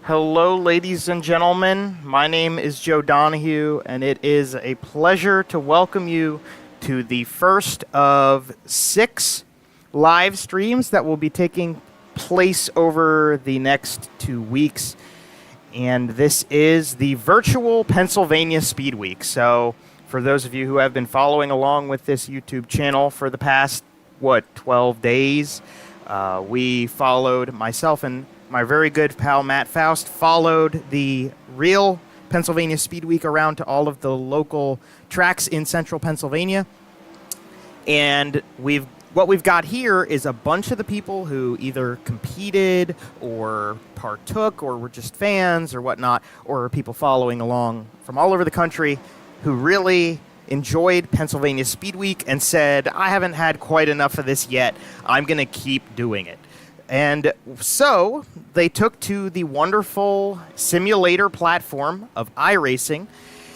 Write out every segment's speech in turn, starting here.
Hello, ladies and gentlemen. My name is Joe Donahue, and it is a pleasure to welcome you to the first of 6 live streams that will be taking place over the next 2 weeks. And this is the Virtual Pennsylvania Speedweek. So, for those of you who have been following along with this YouTube channel for the past, 12 days, we followed myself and my very good pal Matt Faust followed the real Pennsylvania Speedweek around to all of the local tracks in central Pennsylvania. And what we've got here is a bunch of the people who either competed or partook or were just fans or whatnot, or people following along from all over the country who really enjoyed Pennsylvania Speedweek and said, I haven't had quite enough of this yet. I'm going to keep doing it. And so they took to the wonderful simulator platform of iRacing,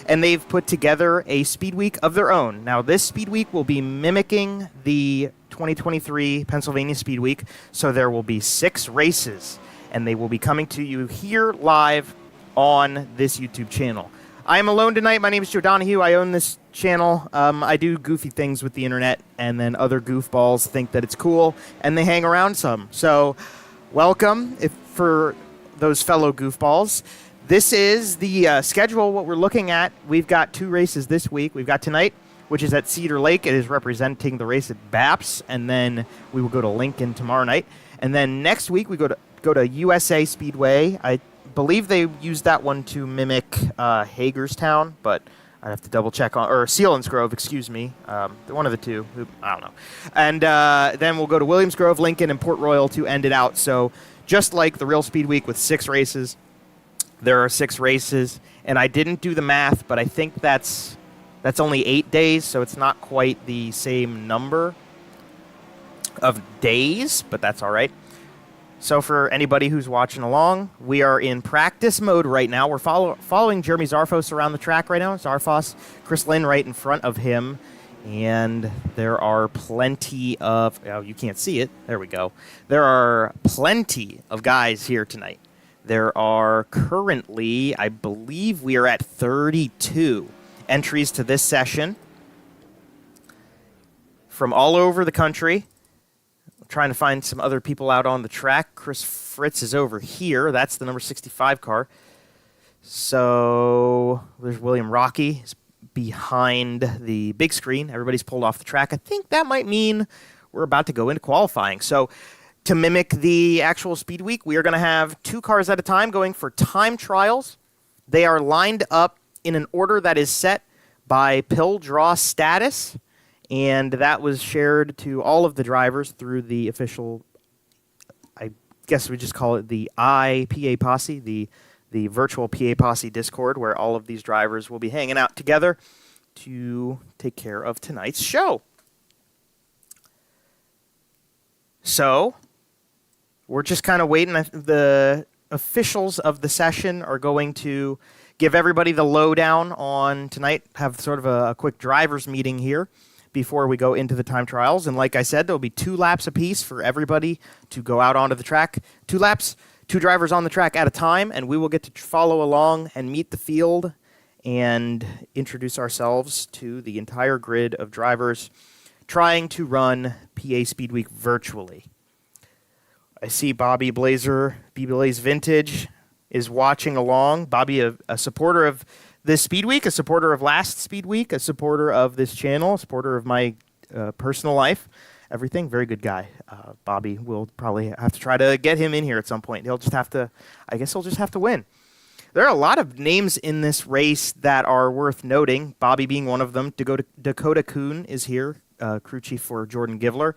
and they've put together a Speedweek of their own. Now, this Speedweek will be mimicking the 2023 Pennsylvania Speedweek, so there will be 6 races, and they will be coming to you here live on this YouTube channel. I am alone tonight. My name is Joe Donahue. I own this channel. I do goofy things with the internet, and then other goofballs think that it's cool, and they hang around some. So, welcome for those fellow goofballs. This is the schedule, what we're looking at. We've got 2 races this week. We've got tonight, which is at Cedar Lake. It is representing the race at BAPS, and then we will go to Lincoln tomorrow night. And then next week, we go to USA Speedway. I believe they used that one to mimic Hagerstown, but I'd have to double check on, or Selinsgrove, excuse me. One of the two. I don't know. And then we'll go to Williamsgrove, Lincoln, and Port Royal to end it out. So just like the real Speed Week with 6 races, there are 6 races. And I didn't do the math, but I think that's only 8 days, so it's not quite the same number of days, but that's all right. So for anybody who's watching along, we are in practice mode right now. We're following Jeremy Zarfos around the track right now. Zarfos, Chris Lynn right in front of him. And there are plenty of... Oh, you can't see it. There we go. There are plenty of guys here tonight. There are currently, I believe we are at 32 entries to this session from all over the country. Trying to find some other people out on the track. Chris Fritz is over here. That's the number 65 car. So there's William Rocky. He's behind the big screen. Everybody's pulled off the track. I think that might mean we're about to go into qualifying. So to mimic the actual Speed Week, we are going to have 2 cars at a time going for time trials. They are lined up in an order that is set by pill draw status. And that was shared to all of the drivers through the official, I guess we just call it the PA Posse, the virtual PA Posse Discord, where all of these drivers will be hanging out together to take care of tonight's show. So, we're just kind of waiting. The officials of the session are going to give everybody the lowdown on tonight, have sort of a quick driver's meeting here before we go into the time trials. And like I said, there'll be 2 laps apiece for everybody to go out onto the track. 2 laps, 2 drivers on the track at a time, and we will get to follow along and meet the field and introduce ourselves to the entire grid of drivers trying to run PA Speedweek virtually. I see Bobby Blazer, B-Blaze Vintage, is watching along. Bobby, a supporter of this Speed Week, a supporter of last Speed Week, a supporter of this channel, a supporter of my personal life, everything. Very good guy. Bobby, will probably have to try to get him in here at some point. He'll just have to win. There are a lot of names in this race that are worth noting, Bobby being one of them. Dakota Kuhn is here, crew chief for Jordan Givler.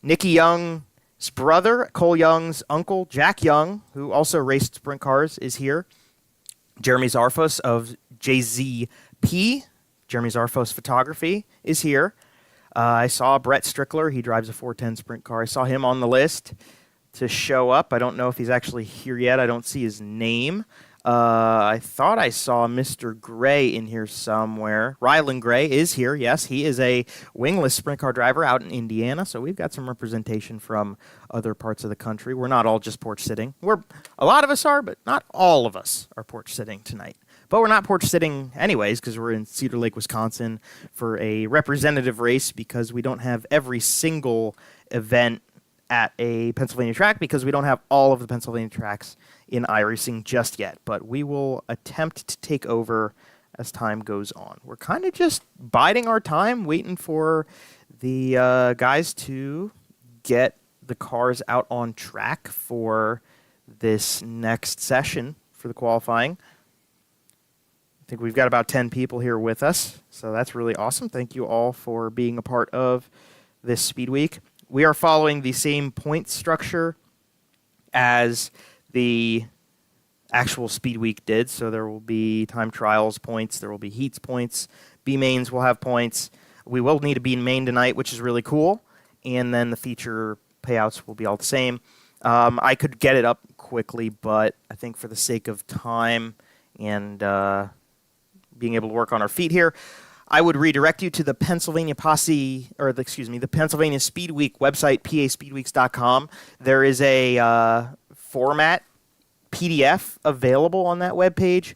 Nicky Young's brother, Cole Young's uncle, Jack Young, who also raced sprint cars, is here. Jeremy Zarfos of JZP, Jeremy Zarfos Photography, is here. I saw Brett Strickler. He drives a 410 sprint car. I saw him on the list to show up. I don't know if he's actually here yet. I don't see his name. I thought I saw Mr. Gray in here somewhere. Rylan Gray is here. Yes, he is a wingless sprint car driver out in Indiana, so we've got some representation from other parts of the country. We're not all just porch sitting. A lot of us are, but not all of us are porch sitting tonight. But we're not porch sitting anyways because we're in Cedar Lake, Wisconsin for a representative race because we don't have every single event at a Pennsylvania track because we don't have all of the Pennsylvania tracks in iRacing just yet, but we will attempt to take over as time goes on. We're kind of just biding our time, waiting for the guys to get the cars out on track for this next session for the qualifying. I think we've got about 10 people here with us, so that's really awesome. Thank you all for being a part of this Speed Week. We are following the same point structure as the actual Speed Week did, so there will be time trials points, there will be heats points, B mains will have points. We will need a B main tonight, which is really cool, and then the feature payouts will be all the same. I could get it up quickly, but I think for the sake of time and being able to work on our feet here, I would redirect you to the Pennsylvania the Pennsylvania Speedweek website, paspeedweeks.com. There is a format PDF available on that webpage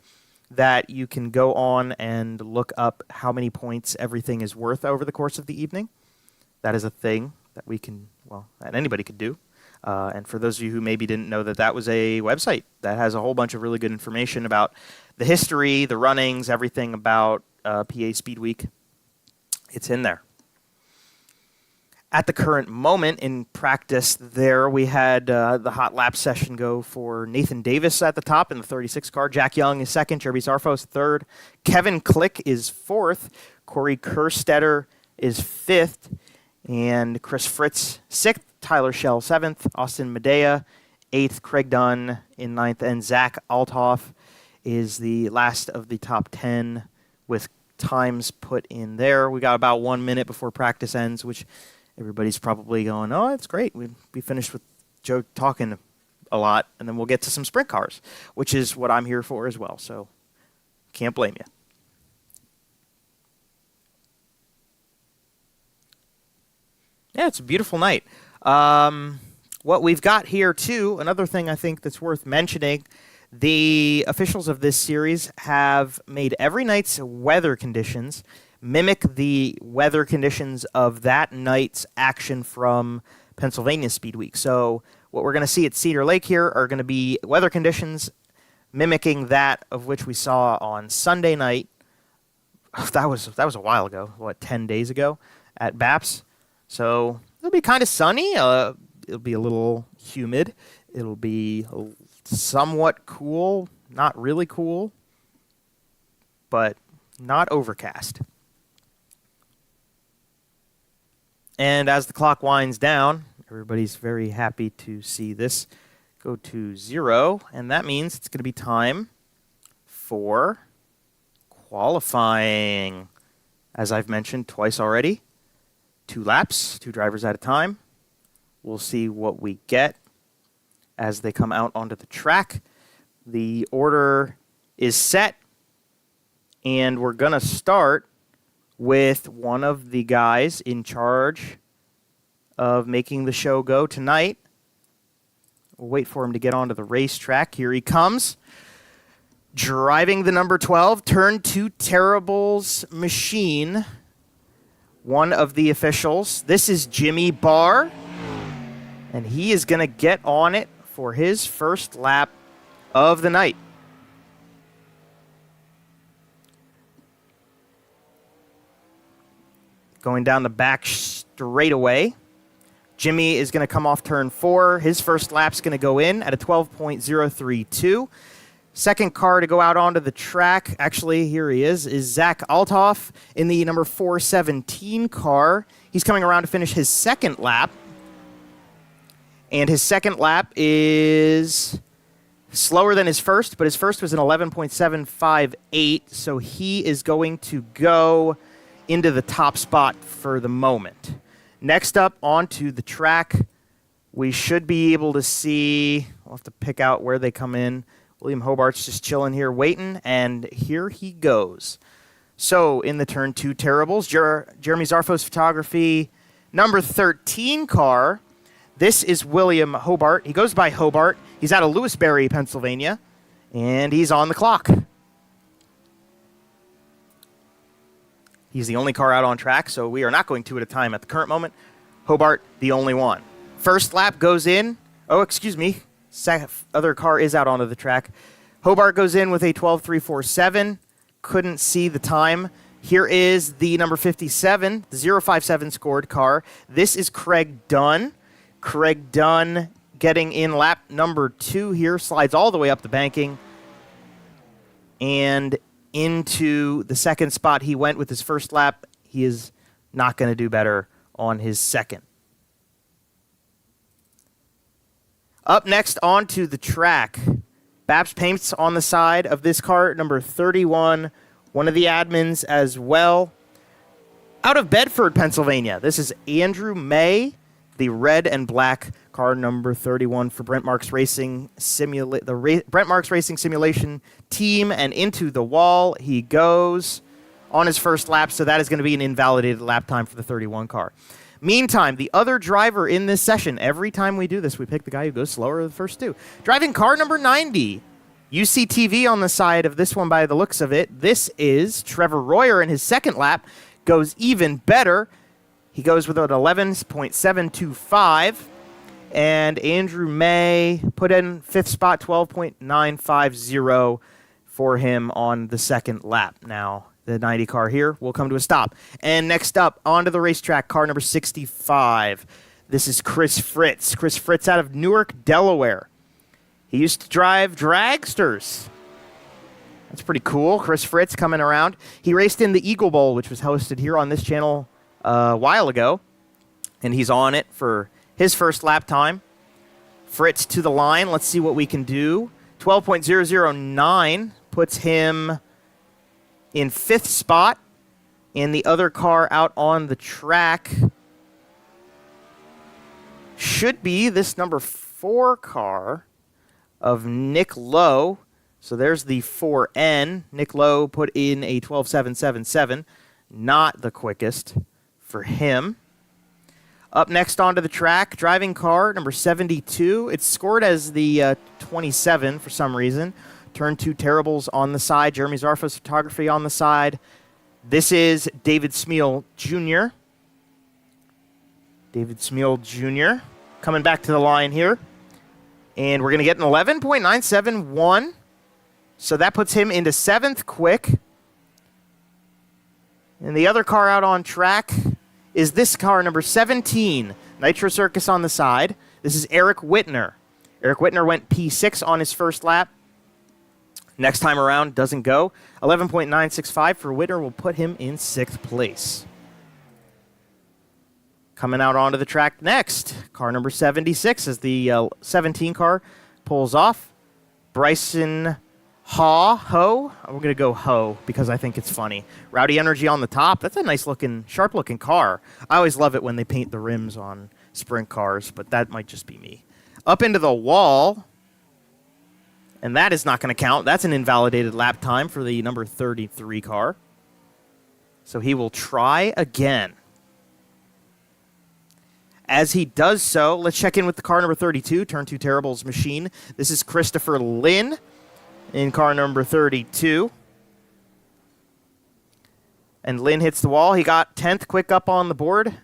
that you can go on and look up how many points everything is worth over the course of the evening. That is a thing that that anybody could do. And for those of you who maybe didn't know that was a website that has a whole bunch of really good information about the history, the runnings, everything about PA Speed Week, it's in there. At the current moment in practice there, we had the hot lap session go for Nathan Davis at the top in the 36 car. Jack Young is second. Jeremy Sarfos third. Kevin Click is fourth. Corey Kerstetter is fifth. And Chris Fritz sixth. Tyler Schell seventh. Austin Medea eighth. Craig Dunn in ninth. And Zach Althoff is the last of the top 10 with times put in there. We got about 1 minute before practice ends, which everybody's probably going, oh, that's great. We finished with Joe talking a lot, and then we'll get to some sprint cars, which is what I'm here for as well. So can't blame you. Yeah, it's a beautiful night. What we've got here, too, another thing I think that's worth mentioning, the officials of this series have made every night's weather conditions mimic the weather conditions of that night's action from Pennsylvania Speed Week. So what we're going to see at Cedar Lake here are going to be weather conditions mimicking that of which we saw on Sunday night. That was a while ago, 10 days ago at BAPS. So it'll be kind of sunny. It'll be a little humid. It'll be somewhat cool, not really cool, but not overcast. And as the clock winds down, everybody's very happy to see this go to 0, and that means it's going to be time for qualifying. As I've mentioned twice already, 2 laps, 2 drivers at a time. We'll see what we get as they come out onto the track. The order is set, and we're going to start with one of the guys in charge of making the show go tonight. We'll wait for him to get onto the racetrack. Here he comes. Driving the number 12, Turn 2 Terrible's machine. One of the officials. This is Jimmy Barr. And he is going to get on it for his first lap of the night. Going down the back straightaway. Jimmy is going to come off turn 4. His first lap's going to go in at a 12.032. Second car to go out onto the track, actually, here he is Zach Althoff in the number 417 car. He's coming around to finish his second lap. And his second lap is slower than his first, but his first was an 11.758, so he is going to go into the top spot for the moment. Next up onto the track, we should be able to see, we'll have to pick out where they come in. William Hobart's just chilling here waiting, and here he goes. So in the turn 2 terribles, Jeremy Zarfos Photography, number 13 car. This is William Hobart. He goes by Hobart. He's out of Lewisberry, Pennsylvania, and he's on the clock. He's the only car out on track, so we are not going 2 at a time at the current moment. Hobart, the only one. First lap goes in. Oh, excuse me. Other car is out onto the track. Hobart goes in with a 12.347. Couldn't see the time. Here is the number 57, the 057 scored car. This is Craig Dunn. Craig Dunn getting in lap number 2 here. Slides all the way up the banking. And into the second spot he went with his first lap. He is not going to do better on his second. Up next onto the track. BAPS paints on the side of this car, number 31, one of the admins as well. Out of Bedford, Pennsylvania, this is Andrew May, the red and black car number 31 for Brent Marks Racing Brent Marks Racing Simulation team, and into the wall he goes on his first lap, so that is going to be an invalidated lap time for the 31 car. Meantime, the other driver in this session, every time we do this, we pick the guy who goes slower the first 2. Driving car number 90. UCTV on the side of this one by the looks of it. This is Trevor Royer in his second lap. Goes even better. He goes with an 11.725. And Andrew May put in 5th spot, 12.950 for him on the second lap. Now, the 90 car here will come to a stop. And next up, onto the racetrack, car number 65. This is Chris Fritz. Chris Fritz out of Newark, Delaware. He used to drive dragsters. That's pretty cool. Chris Fritz coming around. He raced in the Eagle Bowl, which was hosted here on this channel a while ago. And he's on it for his first lap time. Fritz to the line. Let's see what we can do. 12.009 puts him in 5th spot, and the other car out on the track should be this number 4 car of Nick Lowe. So there's the 4N. Nick Lowe put in a 12.777. Not the quickest for him. Up next onto the track, driving car number 72. It's scored as the 27 for some reason. Turn 2 terribles on the side. Jeremy Zarfos Photography on the side. This is David Smeal Jr. David Smeal Jr. coming back to the line here. And we're going to get an 11.971. So that puts him into 7th quick. And the other car out on track is this car, number 17. Nitro Circus on the side. This is Eric Whitner. Eric Whitner went P6 on his first lap. Next time around, doesn't go. 11.965 for Whitner will put him in 6th place. Coming out onto the track next, car number 76 as the 17 car pulls off. Bryson Ho. We're going to go Ho because I think it's funny. Rowdy Energy on the top. That's a nice looking, sharp looking car. I always love it when they paint the rims on sprint cars, but that might just be me. Up into the wall. And that is not going to count. That's an invalidated lap time for the number 33 car. So he will try again. As he does so, let's check in with the car number 32, Turn 2 Terribles machine. This is Christopher Lynn in car number 32. And Lynn hits the wall. He got 10th quick up on the board.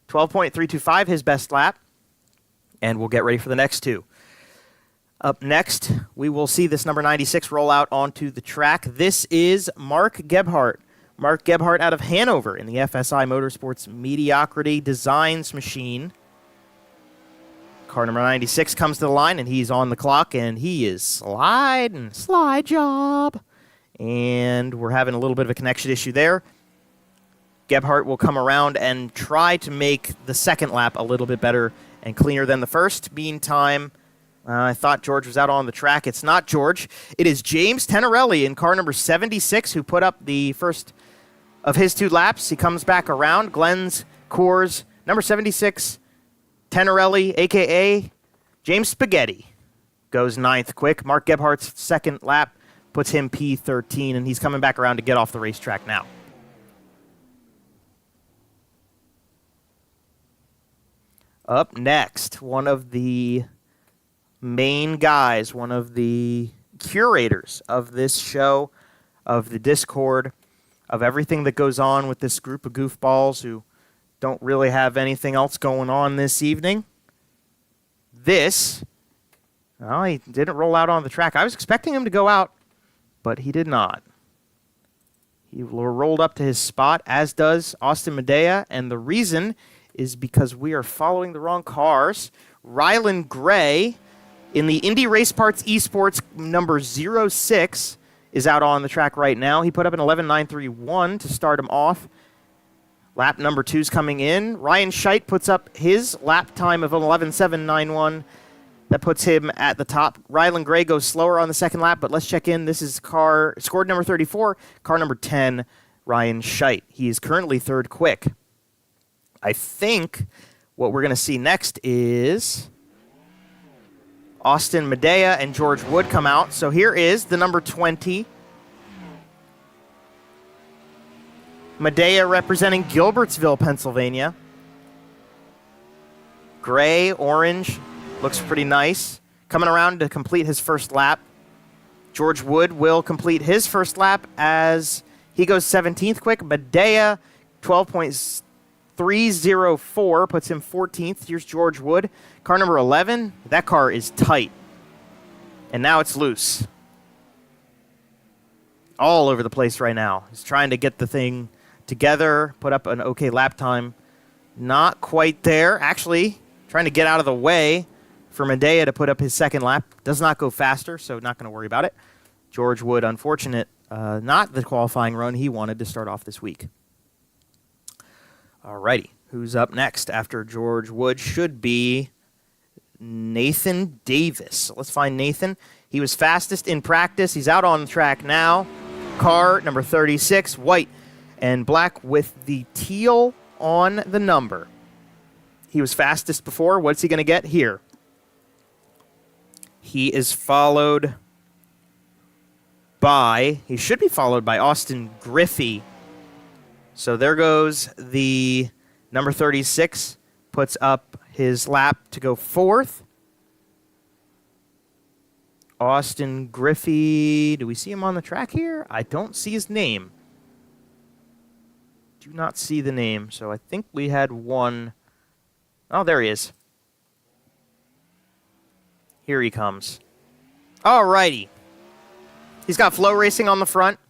12.325, his best lap. And we'll get ready for the next 2. Up next, we will see this number 96 roll out onto the track. This is Mark Gebhardt. Mark Gebhardt out of Hanover in the FSI Motorsports Mediocrity Designs machine. Car number 96 comes to the line, and he's on the clock, and he is sliding. Slide job. And we're having a little bit of a connection issue there. Gebhardt will come around and try to make the second lap a little bit better and cleaner than the first. Meantime, I thought George was out on the track. It's not George. It is James Tenorelli in car number 76 who put up the first of his 2 laps. He comes back around. Glenn's Coors, number 76, Tenorelli, a.k.a. James Spaghetti. goes ninth quick. Mark Gebhardt's second lap puts him P13, and he's coming back around to get off the racetrack now. Up next, one of the main guys, one of the curators of this show, of the Discord, of everything that goes on with this group of goofballs who don't really have anything else going on this evening. Well, he didn't roll out on the track. I was expecting him to go out, but he did not. He rolled up to his spot, as does Austin Medea, and the reason is because we are following the wrong cars. Rylan Gray in the Indy Race Parts Esports number 06 is out on the track right now. He put up an 11.931 to start him off. Lap number 2's coming in. Ryan Scheidt puts up his lap time of an 11.791. That puts him at the top. Rylan Gray goes slower on the second lap, but let's check in. This is scored number 34, car number 10, Ryan Scheidt. He is currently third quick. I think what we're going to see next is Austin Medea and George Wood come out. So here is the number 20. Medea representing Gilbertsville, Pennsylvania. Gray, orange, looks pretty nice. Coming around to complete his first lap. George Wood will complete his first lap as he goes 17th quick. Medea, 12.304, puts him 14th. Here's George Wood. Car number 11, that car is tight. And now it's loose. All over the place right now. He's trying to get the thing together, put up an okay lap time. Not quite there. Actually, trying to get out of the way for Medea to put up his second lap. Does not go faster, so not going to worry about it. George Wood, unfortunate, not the qualifying run he wanted to start off this week. Alrighty, who's up next after George Wood should be Nathan Davis. So let's find Nathan. He was fastest in practice. He's out on the track now. Car number 36, white and black with the teal on the number. He was fastest before. What's he going to get here? He is followed by, he should be followed by Austin Griffey. So there goes the number 36, puts up his lap to go fourth. Austin Griffey, do we see him on the track here? I don't see his name. Do not see the name, so I think we had one. Oh, there he is. Here he comes. Alrighty. He's got Flow Racing on the front.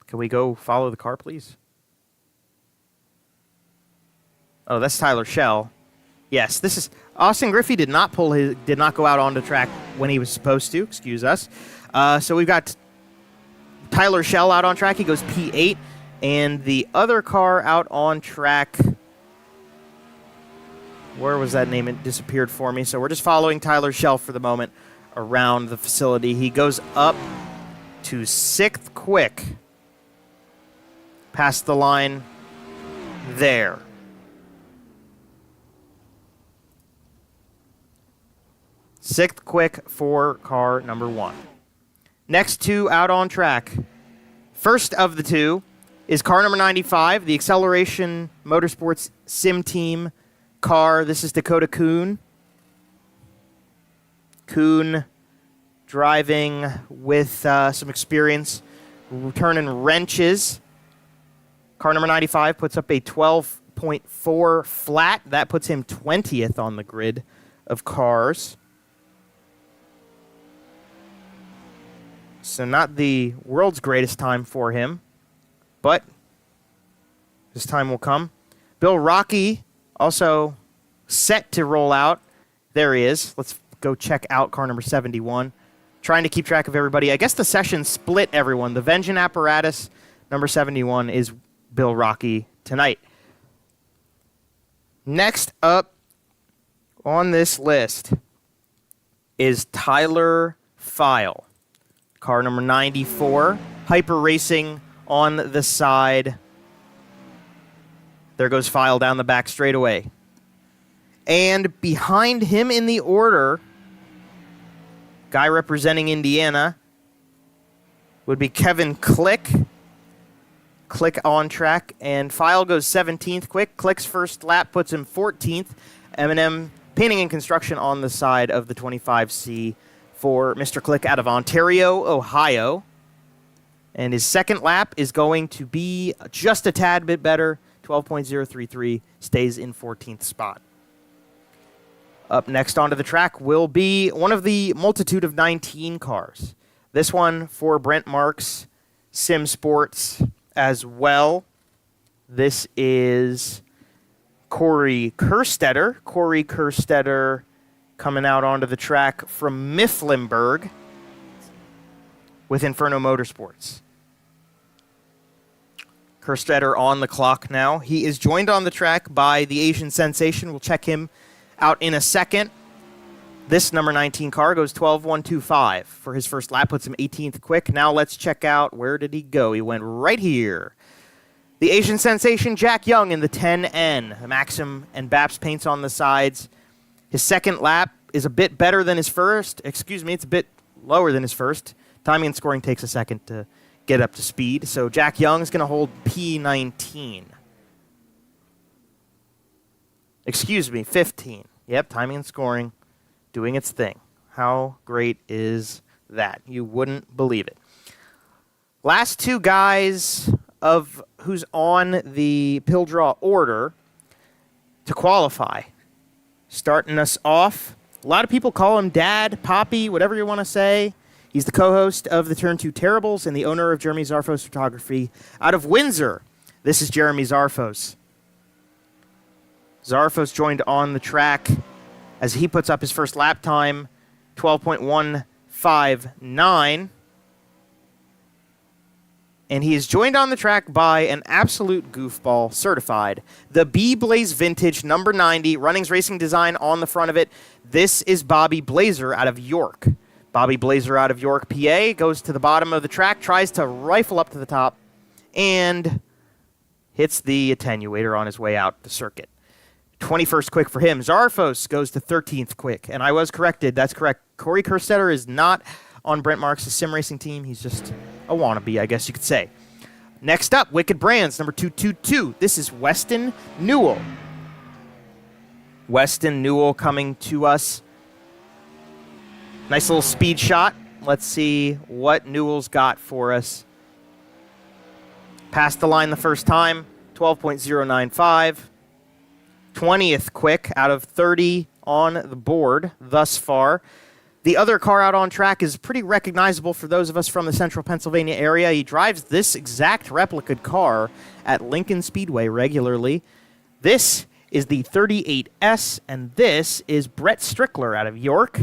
Can we go follow the car, please? Oh, that's Tyler Schell. Yes, this is Austin Griffey did not go out onto track when he was supposed to. Excuse us. So we've got Tyler Schell out on track. He goes P8, and the other car out on track. Where was that name? It disappeared for me. So we're just following Tyler Schell for the moment around the facility. He goes up to 6th quick. Past the line there. Sixth quick for car number 1. Next two out on track. First of the two is car number 95, the Acceleration Motorsports Sim Team car. This is Dakota Kuhn. Kuhn driving with some experience, turning wrenches. Car number 95 puts up a 12.4 flat. That puts him 20th on the grid of cars. So not the world's greatest time for him, but his time will come. Bill Rocky also set to roll out. There he is. Let's go check out car number 71. Trying to keep track of everybody. I guess the session split everyone. The Vengeance apparatus, number 71, is Bill Rocky tonight. Next up on this list is Tyler File. Car number 94. Hyper Racing on the side. There goes File down the back straightaway. And behind him in the order Guy representing Indiana would be Kevin Click. Click on track, and File goes 17th quick. Click's first lap puts him 14th. M&M Painting and Construction on the side of the 25C for Mr. Click out of Ontario, Ohio. And his second lap is going to be just a tad bit better. 12.033, stays in 14th spot. Up next onto the track will be one of the multitude of 19 cars. This one for Brent Marks Sim Sports as well. This is Corey Kerstetter. Corey Kerstetter coming out onto the track from Mifflinburg with Inferno Motorsports. Kerstetter on the clock now. He is joined on the track by the Asian sensation. We'll check him out in a second. This number 19 car goes 12.125 for his first lap, puts him 18th quick. Now let's check out, where did he go? He went right here. The Asian sensation, Jack Young in the 10N. Maxim and BAPS paints on the sides. His second lap is a bit better than his first. Excuse me, it's a bit lower than his first. Timing and scoring takes a second to get up to speed. So Jack Young is going to hold P19. Excuse me, 15. Yep, timing and scoring doing its thing. How great is that? You wouldn't believe it. Last two guys of who's on the pill draw order to qualify. Starting us off, a lot of people call him Dad, Poppy, whatever you want to say. He's the co-host of the Turn 2 Terribles and the owner of Jeremy Zarfos Photography out of Windsor. This is Jeremy Zarfos. Zarfos joined on the track as he puts up his first lap time, 12.159. And he is joined on the track by an absolute goofball certified. The B-Blaze Vintage number 90, Runnings Racing Design on the front of it. This is Bobby Blazer out of York. Bobby Blazer out of York, PA, goes to the bottom of the track, tries to rifle up to the top, and hits the attenuator on his way out the circuit. 21st quick for him. Zarfos goes to 13th quick, and I was corrected. That's correct. Corey Kerstetter is not on Brent Marks' sim racing team. He's just a wannabe, I guess you could say. Next up, Wicked Brands, number 222. This is Weston Newell. Weston Newell coming to us. Nice little speed shot. Let's see what Newell's got for us. Passed the line the first time, 12.095. 20th quick out of 30 on the board thus far. The other car out on track is pretty recognizable for those of us from the central Pennsylvania area. He drives this exact replica car at Lincoln Speedway regularly. This is the 38S, and this is Brett Strickler out of York.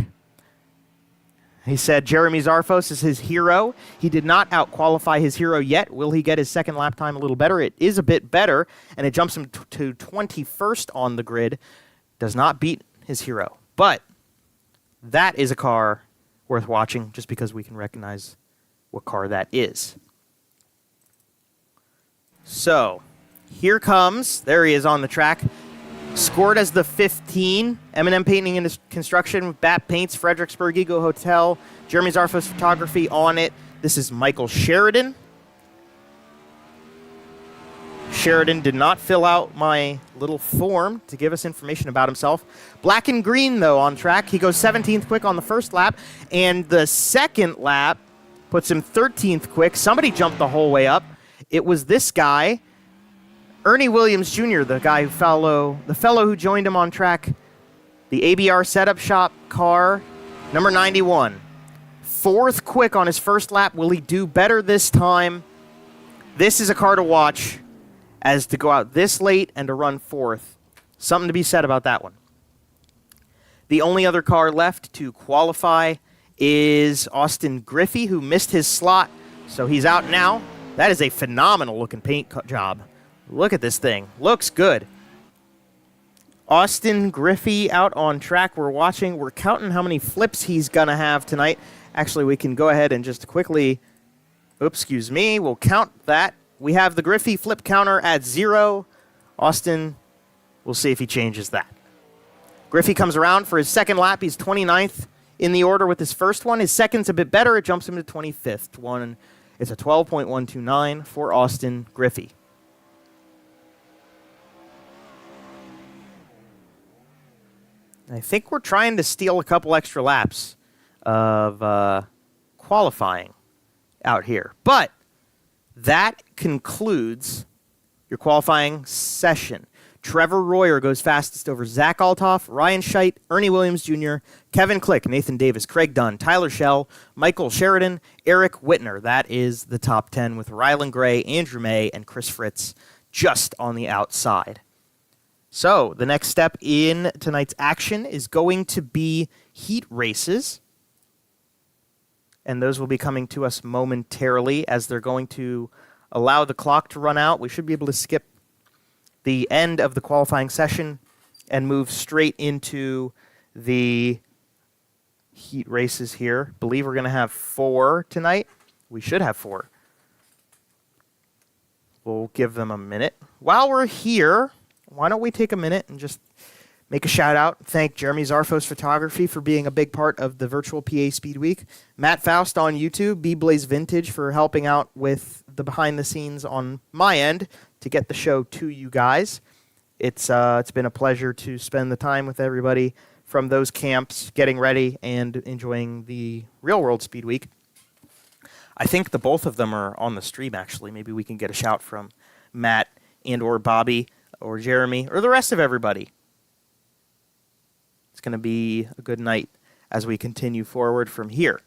He said Jeremy Zarfos is his hero. He did not out-qualify his hero yet. Will he get his second lap time a little better? It is a bit better, and it jumps him to 21st on the grid. Does not beat his hero. But that is a car worth watching just because we can recognize what car that is. So, here comes, there he is on the track. Scored as the 15, M&M Painting and Construction, BAP Paints, Fredericksburg Eagle Hotel, Jeremy Zarfos Photography on it. This is Michael Sheridan. Sheridan did not fill out my little form to give us information about himself. Black and green, though, on track. He goes 17th quick on the first lap, and the second lap puts him 13th quick. Somebody jumped the whole way up. It was this guy, Ernie Williams Jr., the fellow who joined him on track, the ABR Setup Shop car, number 91. Fourth quick on his first lap. Will he do better this time? This is a car to watch, as to go out this late and to run fourth. Something to be said about that one. The only other car left to qualify is Austin Griffey, who missed his slot, so he's out now. That is a phenomenal-looking paint job. Look at this thing. Looks good. Austin Griffey out on track. We're watching. We're counting how many flips he's going to have tonight. Actually, we can go ahead and just quickly... Oops, excuse me. We'll count that. We have the Griffey flip counter at 0. Austin, we'll see if he changes that. Griffey comes around for his second lap. He's 29th in the order with his first one. His second's a bit better. It jumps him to 25th. One is a 12.129 for Austin Griffey. I think we're trying to steal a couple extra laps of qualifying out here. But that concludes your qualifying session. Trevor Royer goes fastest over Zach Althoff, Ryan Scheidt, Ernie Williams Jr., Kevin Click, Nathan Davis, Craig Dunn, Tyler Schell, Michael Sheridan, Eric Whitner. That is the top 10 with Rylan Gray, Andrew May, and Chris Fritz just on the outside. So the next step in tonight's action is going to be heat races. And those will be coming to us momentarily as they're going to allow the clock to run out. We should be able to skip the end of the qualifying session and move straight into the heat races here. I believe we're going to have 4 tonight. We should have 4. We'll give them a minute. While we're here, why don't we take a minute and just make a shout out. Thank Jeremy Zarfos Photography for being a big part of the Virtual PA Speedweek. Matt Faust on YouTube, B-Blaze Vintage for helping out with the behind the scenes on my end to get the show to you guys. It's been a pleasure to spend the time with everybody from those camps, getting ready and enjoying the Real World Speedweek. I think the both of them are on the stream, actually. Maybe we can get a shout from Matt and or Bobby or Jeremy or the rest of everybody. It's going to be a good night as we continue forward from here.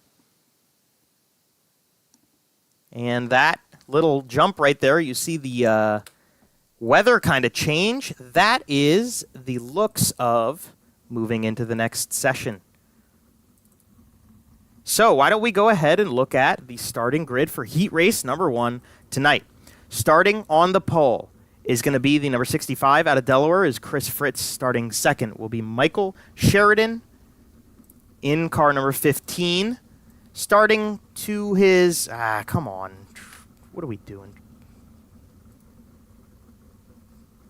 And that little jump right there, you see the weather kind of change. That is the looks of moving into the next session. So why don't we go ahead and look at the starting grid for heat race number 1 tonight. Starting on the pole is going to be the number 65 out of Delaware is Chris Fritz. Starting second will be Michael Sheridan in car number 15. Starting to his... come on. What are we doing?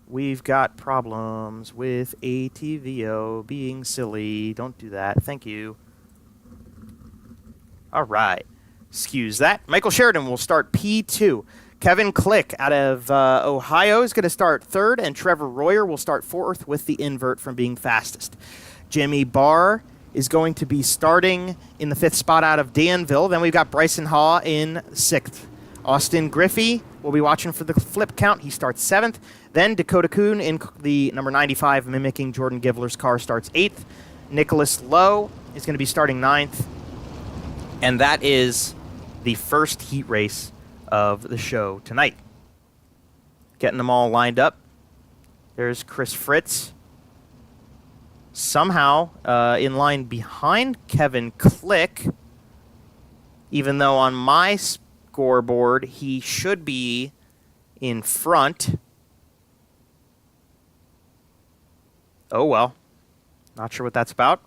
We've got problems with ATVO being silly. Don't do that. Thank you. All right. Excuse that. Michael Sheridan will start P2. Kevin Click out of Ohio is going to start third, and Trevor Royer will start fourth with the invert from being fastest. Jimmy Barr is going to be starting in the 5th spot out of Danville. Then we've got Bryson Haw in 6th. Austin Griffey will be watching for the flip count. He starts 7th. Then Dakota Kuhn in the number 95, mimicking Jordan Givler's car, starts 8th. Nicholas Lowe is going to be starting 9th. And that is the first heat race of the show tonight. Getting them all lined up. There's Chris Fritz. Somehow in line behind Kevin Click, even though on my scoreboard he should be in front. Oh well. Not sure what that's about.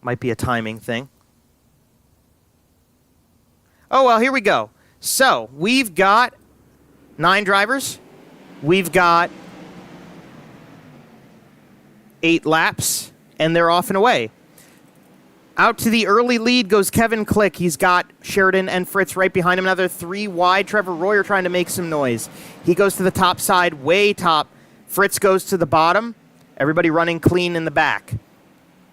Might be a timing thing. Oh, well, here we go. So, we've got 9 drivers. We've got 8 laps, and they're off and away. Out to the early lead goes Kevin Click. He's got Sheridan and Fritz right behind him. Another 3 wide. Trevor Royer trying to make some noise. He goes to the top side, way top. Fritz goes to the bottom. Everybody running clean in the back.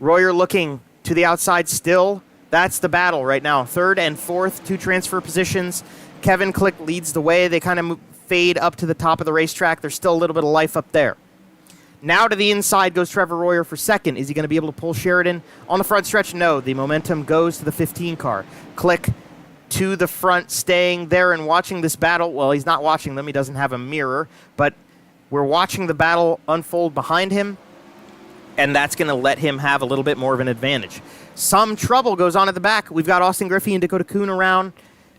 Royer looking to the outside still. That's the battle right now. 3rd and 4th, 2 transfer positions. Kevin Click leads the way. They kind of fade up to the top of the racetrack. There's still a little bit of life up there. Now to the inside goes Trevor Royer for 2nd. Is he going to be able to pull Sheridan on the front stretch? No. The momentum goes to the 15 car. Click to the front, staying there and watching this battle. Well, he's not watching them. He doesn't have a mirror. But we're watching the battle unfold behind him, and that's going to let him have a little bit more of an advantage. Some trouble goes on at the back. We've got Austin Griffey and Dakota Kuhn around.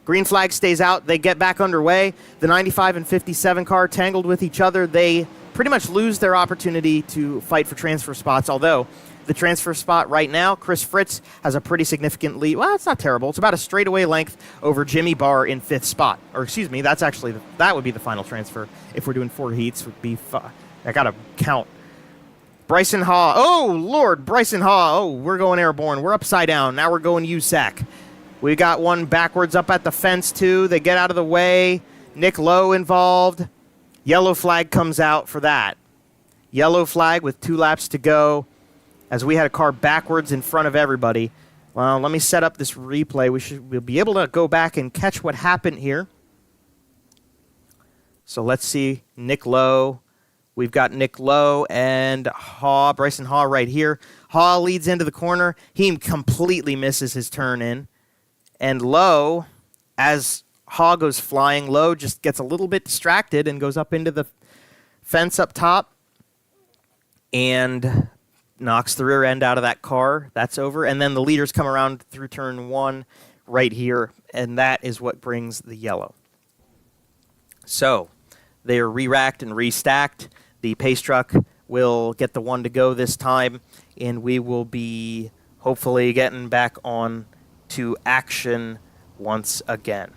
Green flag stays out. They get back underway. The 95 and 57 car tangled with each other. They pretty much lose their opportunity to fight for transfer spots, although the transfer spot right now, Chris Fritz has a pretty significant lead. Well, it's not terrible. It's about a straightaway length over Jimmy Barr in 5th spot. Or excuse me, that's actually that would be the final transfer if we're doing 4 heats. Would be I got to count Bryson Haw. Oh, Lord, Bryson Haw. Oh, we're going airborne. We're upside down. Now we're going USAC. We got one backwards up at the fence, too. They get out of the way. Nick Lowe involved. Yellow flag comes out for that. Yellow flag with 2 laps to go as we had a car backwards in front of everybody. Well, let me set up this replay. We'll be able to go back and catch what happened here. So let's see. Nick Lowe. We've got Nick Lowe and Haw, Bryson Haw right here. Haw leads into the corner. He completely misses his turn in. And Lowe, as Haw goes flying, Lowe just gets a little bit distracted and goes up into the fence up top and knocks the rear end out of that car. That's over. And then the leaders come around through turn 1 right here, and that is what brings the yellow. So they are re-racked and restacked. The pace truck will get the 1 to go this time, and we will be hopefully getting back on to action once again.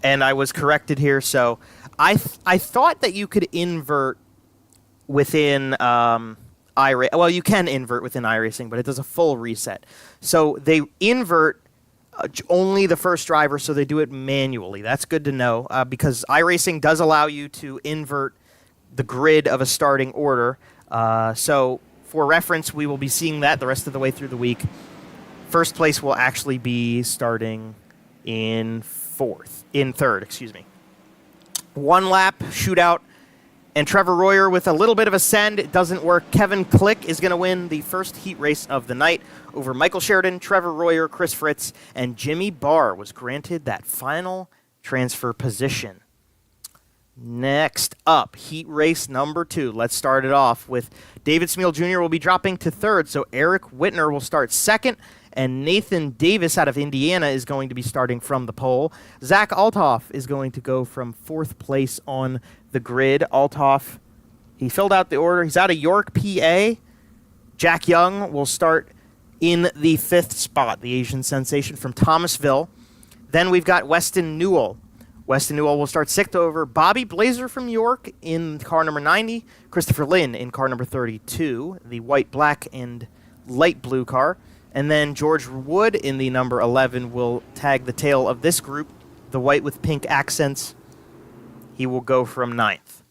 And I was corrected here, so I thought that you could invert within iRacing. Well, you can invert within iRacing, but it does a full reset. So they invert only the first driver, so they do it manually. That's good to know, because iRacing does allow you to invert the grid of a starting order. So for reference, we will be seeing that the rest of the way through the week. First place will actually be starting in third. 1 lap shootout. And Trevor Royer with a little bit of a send. It doesn't work. Kevin Click is going to win the first heat race of the night over Michael Sheridan, Trevor Royer, Chris Fritz, and Jimmy Barr was granted that final transfer position. Next up, heat race number 2. Let's start it off with David Smeal Jr. will be dropping to 3rd, so Eric Whitner will start 2nd, and Nathan Davis out of Indiana is going to be starting from the pole. Zach Althoff is going to go from 4th place on the grid. Althoff, he filled out the order. He's out of York, PA. Jack Young will start in the 5th spot, the Asian sensation from Thomasville. Then we've got Weston Newell. Weston Newell will start 6th over Bobby Blazer from York in car number 90. Christopher Lynn in car number 32, the white, black, and light blue car. And then George Wood in the number 11 will tag the tail of this group, the white with pink accents. He will go from 9th.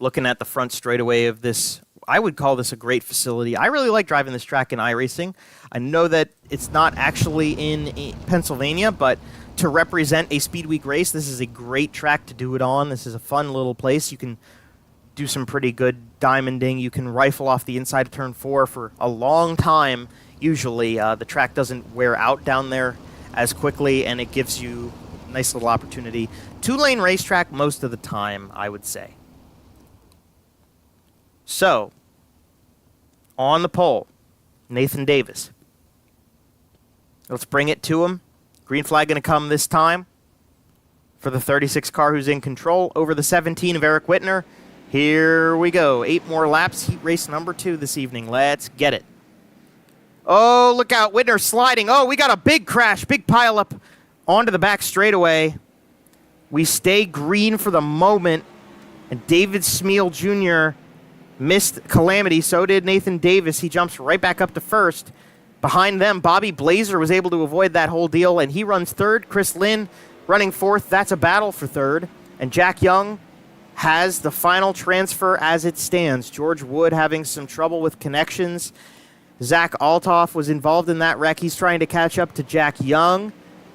Looking at the front straightaway of this, I would call this a great facility. I really like driving this track in iRacing. I know that it's not actually in Pennsylvania, but to represent a Speedweek race, this is a great track to do it on. This is a fun little place. You can do some pretty good diamonding. You can rifle off the inside of turn 4 for a long time. Usually, the track doesn't wear out down there as quickly, and it gives you a nice little opportunity. 2-lane racetrack most of the time, I would say. So, on the pole, Nathan Davis. Let's bring it to him. Green flag going to come this time for the 36 car who's in control over the 17 of Eric Whitner. Here we go. 8 more laps. Heat race number 2 this evening. Let's get it. Oh, look out. Whitner sliding. Oh, we got a big crash. Big pile up onto the back straightaway. We stay green for the moment. And David Smeal Jr. missed calamity. So did Nathan Davis. He jumps right back up to 1st. Behind them, Bobby Blazer was able to avoid that whole deal, and he runs 3rd. Chris Lynn running 4th. That's a battle for 3rd. And Jack Young has the final transfer as it stands. George Wood having some trouble with connections. Zach Althoff was involved in that wreck. He's trying to catch up to Jack Young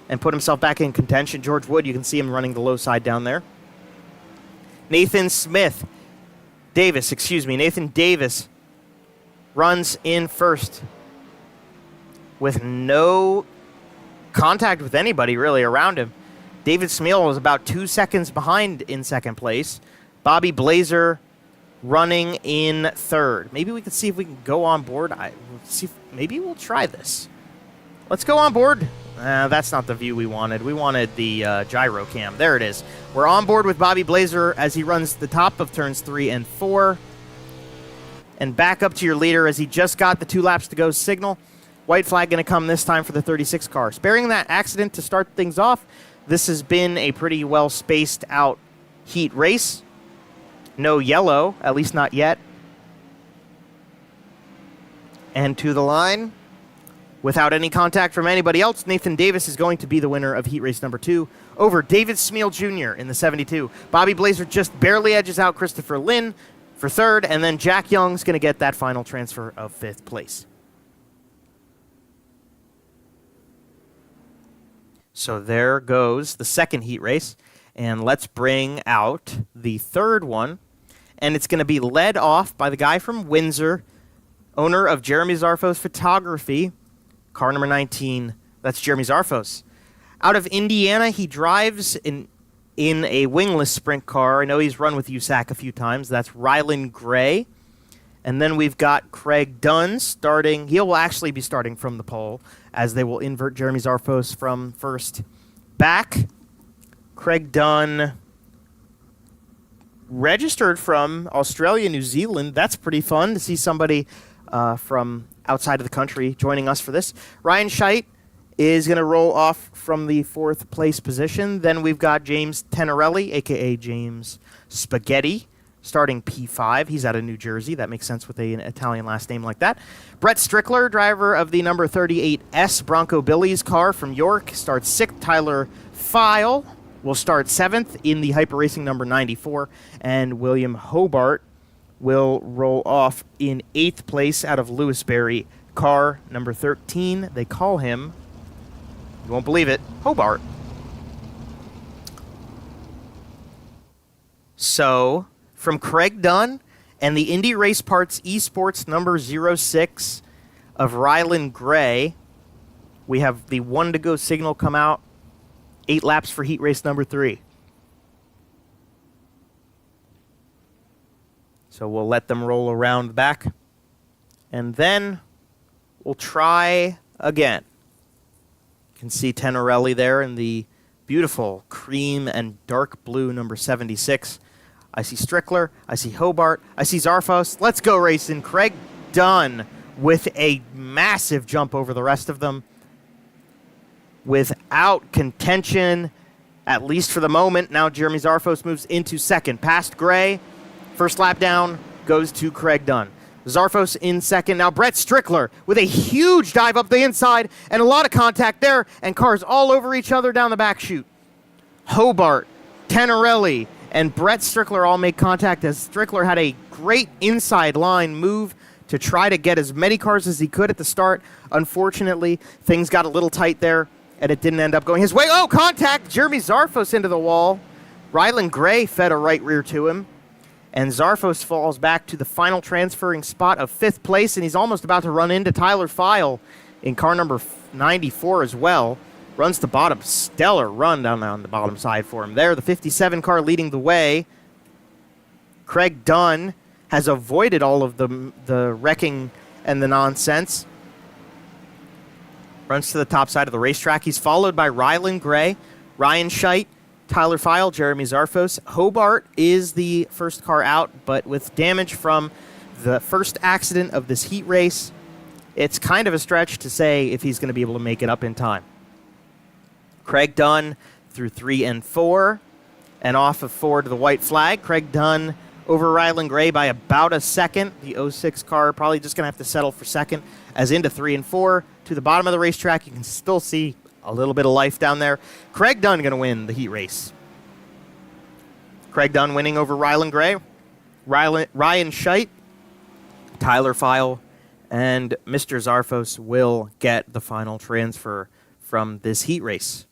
and put himself back in contention. George Wood, you can see him running the low side down there. Nathan Davis runs in 1st with no contact with anybody really around him. David Smeal was about 2 seconds behind in 2nd place. Bobby Blazer running in 3rd. Maybe we could see if we can go on board. Maybe we'll try this. Let's go on board. That's not the view we wanted. We wanted the gyro cam. There it is. We're on board with Bobby Blazer as he runs the top of turns 3 and 4. And back up to your leader as he just got the 2 laps to go signal. White flag going to come this time for the 36 car. Sparing that accident to start things off, this has been a pretty well spaced out heat race. No yellow, at least not yet. And to the line, without any contact from anybody else, Nathan Davis is going to be the winner of heat race number 2 over David Smeal Jr. in the 72. Bobby Blazer just barely edges out Christopher Lynn for third, and then Jack Young's going to get that final transfer of 5th place. So there goes the second heat race, and let's bring out the third one, and it's going to be led off by the guy from Windsor, owner of Jeremy Zarfos Photography, car number 19. That's Jeremy Zarfos. Out of Indiana, he drives in a wingless sprint car. I know he's run with USAC a few times. That's Rylan Gray. And then we've got Craig Dunn starting. He will actually be starting from the pole, as they will invert Jeremy Zarfos from first back. Craig Dunn registered from Australia, New Zealand. That's pretty fun to see somebody from outside of the country joining us for this. Ryan Scheidt is going to roll off from the 4th place position. Then we've got James Tenorelli, a.k.a. James Spaghetti, starting P5. He's out of New Jersey. That makes sense with an Italian last name like that. Brett Strickler, driver of the number 38S Bronco Billy's car from York, starts 6th. Tyler File will start 7th in the Hyper Racing number 94. And William Hobart will roll off in 8th place out of Lewisberry, car number 13. They call him, you won't believe it, Hobart. So, from Craig Dunn and the Indy Race Parts Esports number 06 of Rylan Gray, we have the 1 to go signal come out. 8 laps for heat race number 3. So we'll let them roll around the back. And then we'll try again. You can see Tenorelli there in the beautiful cream and dark blue number 76. I see Strickler. I see Hobart. I see Zarfos. Let's go racing. Craig Dunn with a massive jump over the rest of them. Without contention, at least for the moment. Now Jeremy Zarfos moves into 2nd. Past Gray. First lap down goes to Craig Dunn. Zarfos in 2nd. Now Brett Strickler with a huge dive up the inside and a lot of contact there, and cars all over each other down the back chute. Hobart, Tenorelli, and Brett Strickler all make contact as Strickler had a great inside line move to try to get as many cars as he could at the start. Unfortunately, things got a little tight there, and it didn't end up going his way. Oh, contact! Jeremy Zarfos into the wall. Rylan Gray fed a right rear to him. And Zarfos falls back to the final transferring spot of 5th place, and he's almost about to run into Tyler File in car number 94 as well. Runs the bottom. Stellar run down on the bottom side for him there. The 57 car leading the way. Craig Dunn has avoided all of the wrecking and the nonsense. Runs to the top side of the racetrack. He's followed by Rylan Gray, Ryan Scheidt, Tyler File, Jeremy Zarfos. Hobart is the first car out, but with damage from the first accident of this heat race, it's kind of a stretch to say if he's going to be able to make it up in time. Craig Dunn through 3 and 4, and off of 4 to the white flag. Craig Dunn over Rylan Gray by about a second. The 06 car probably just going to have to settle for 2nd, as into 3 and 4. To the bottom of the racetrack, you can still see a little bit of life down there. Craig Dunn going to win the heat race. Craig Dunn winning over Rylan Gray, Ryan Scheidt, Tyler File, and Mr. Zarfos will get the final transfer from this heat race.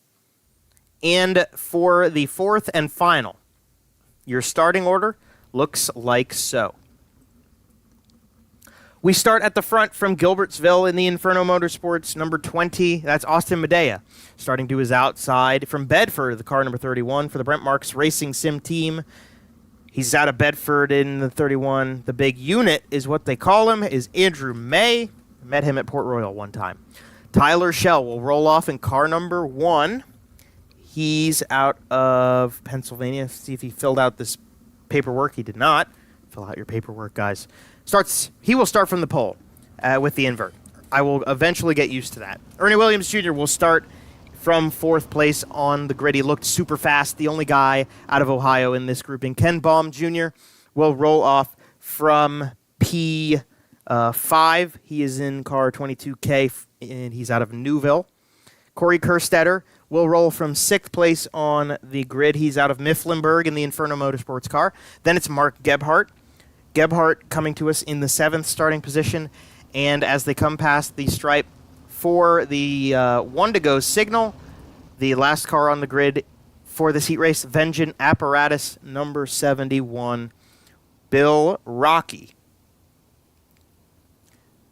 And for the 4th and final, your starting order looks like so. We start at the front from Gilbertsville in the Inferno Motorsports number 20. That's Austin Medea. Starting to his outside from Bedford, the car number 31 for the Brent Marks Racing Sim team. He's out of Bedford in the 31. The big unit is what they call him, is Andrew May. Met him at Port Royal one time. Tyler Schell will roll off in car number 1. He's out of Pennsylvania. See if he filled out this paperwork. He did not. Fill out your paperwork, guys. He will start from the pole with the invert. I will eventually get used to that. Ernie Williams Jr. will start from 4th place on the grid. He looked super fast, the only guy out of Ohio in this grouping. Ken Baum Jr. will roll off from P5. He is in car 22K, and he's out of Newville. Corey Kerstetter will roll from 6th place on the grid. He's out of Mifflinburg in the Inferno Motorsports car. Then it's Mark Gebhardt. Gebhardt coming to us in the 7th starting position. And as they come past the stripe for the 1-to-go signal, the last car on the grid for this heat race, Vengeance Apparatus number 71, Bill Rocky.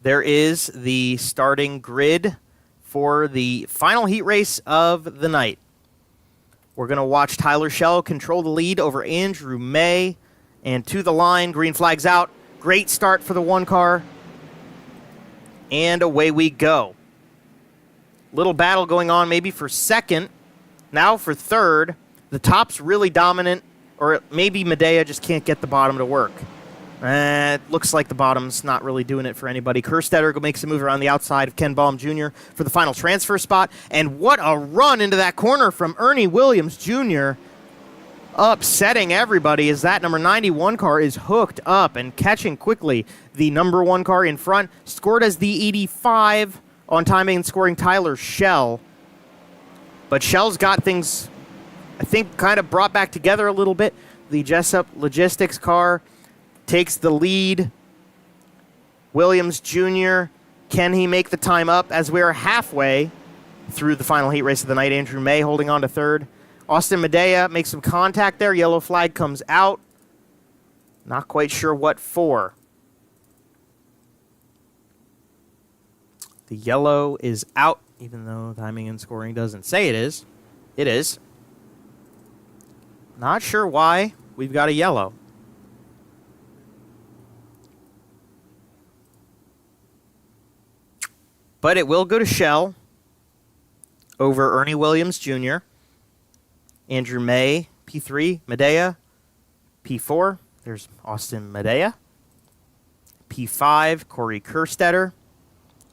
There is the starting grid for the final heat race of the night. We're going to watch Tyler Schell control the lead over Andrew May. And to the line, green flag's out. Great start for the 1 car. And away we go. Little battle going on maybe for 2nd. Now for 3rd. The top's really dominant, or maybe Medea just can't get the bottom to work. It looks like the bottom's not really doing it for anybody. Kerstetter makes a move around the outside of Ken Baum Jr. for the final transfer spot. And what a run into that corner from Ernie Williams Jr., upsetting everybody as that number 91 car is hooked up and catching quickly the number 1 car in front. Scored as the 85 on timing and scoring Tyler Schell. But Schell's got things, I think, kind of brought back together a little bit. The Jessup Logistics car takes the lead. Williams Jr., can he make the time up as we are halfway through the final heat race of the night? Andrew May holding on to 3rd. Austin Medea makes some contact there. Yellow flag comes out. Not quite sure what for. The yellow is out, even though timing and scoring doesn't say it is. It is. Not sure why we've got a yellow. But it will go to Schell over Ernie Williams Jr., Andrew May, P3, Medea, P4, there's Austin Medea, P5, Corey Kerstetter.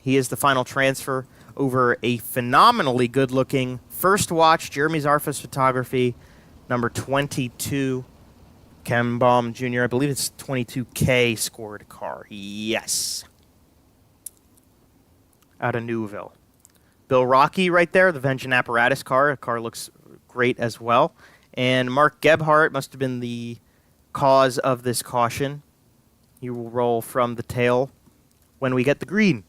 He is the final transfer over a phenomenally good-looking first watch, Jeremy Zarfas Photography, number 22, Ken Baum Jr. I believe it's 22K scored car. Yes. Out of Newville. Bill Rocky right there, the Vengeance Apparatus car. The car looks great as well. And Mark Gebhardt must have been the cause of this caution. He will roll from the tail when we get the green.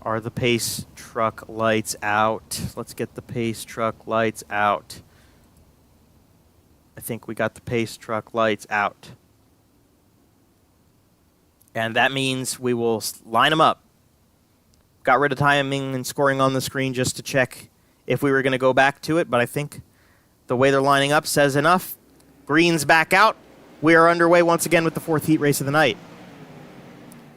Are the pace truck lights out? Let's get the pace truck lights out. I think we got the pace truck lights out. And that means we will line them up. Got rid of timing and scoring on the screen just to check if we were going to go back to it, but I think the way they're lining up says enough. Green's back out. We are underway once again with the 4th heat race of the night.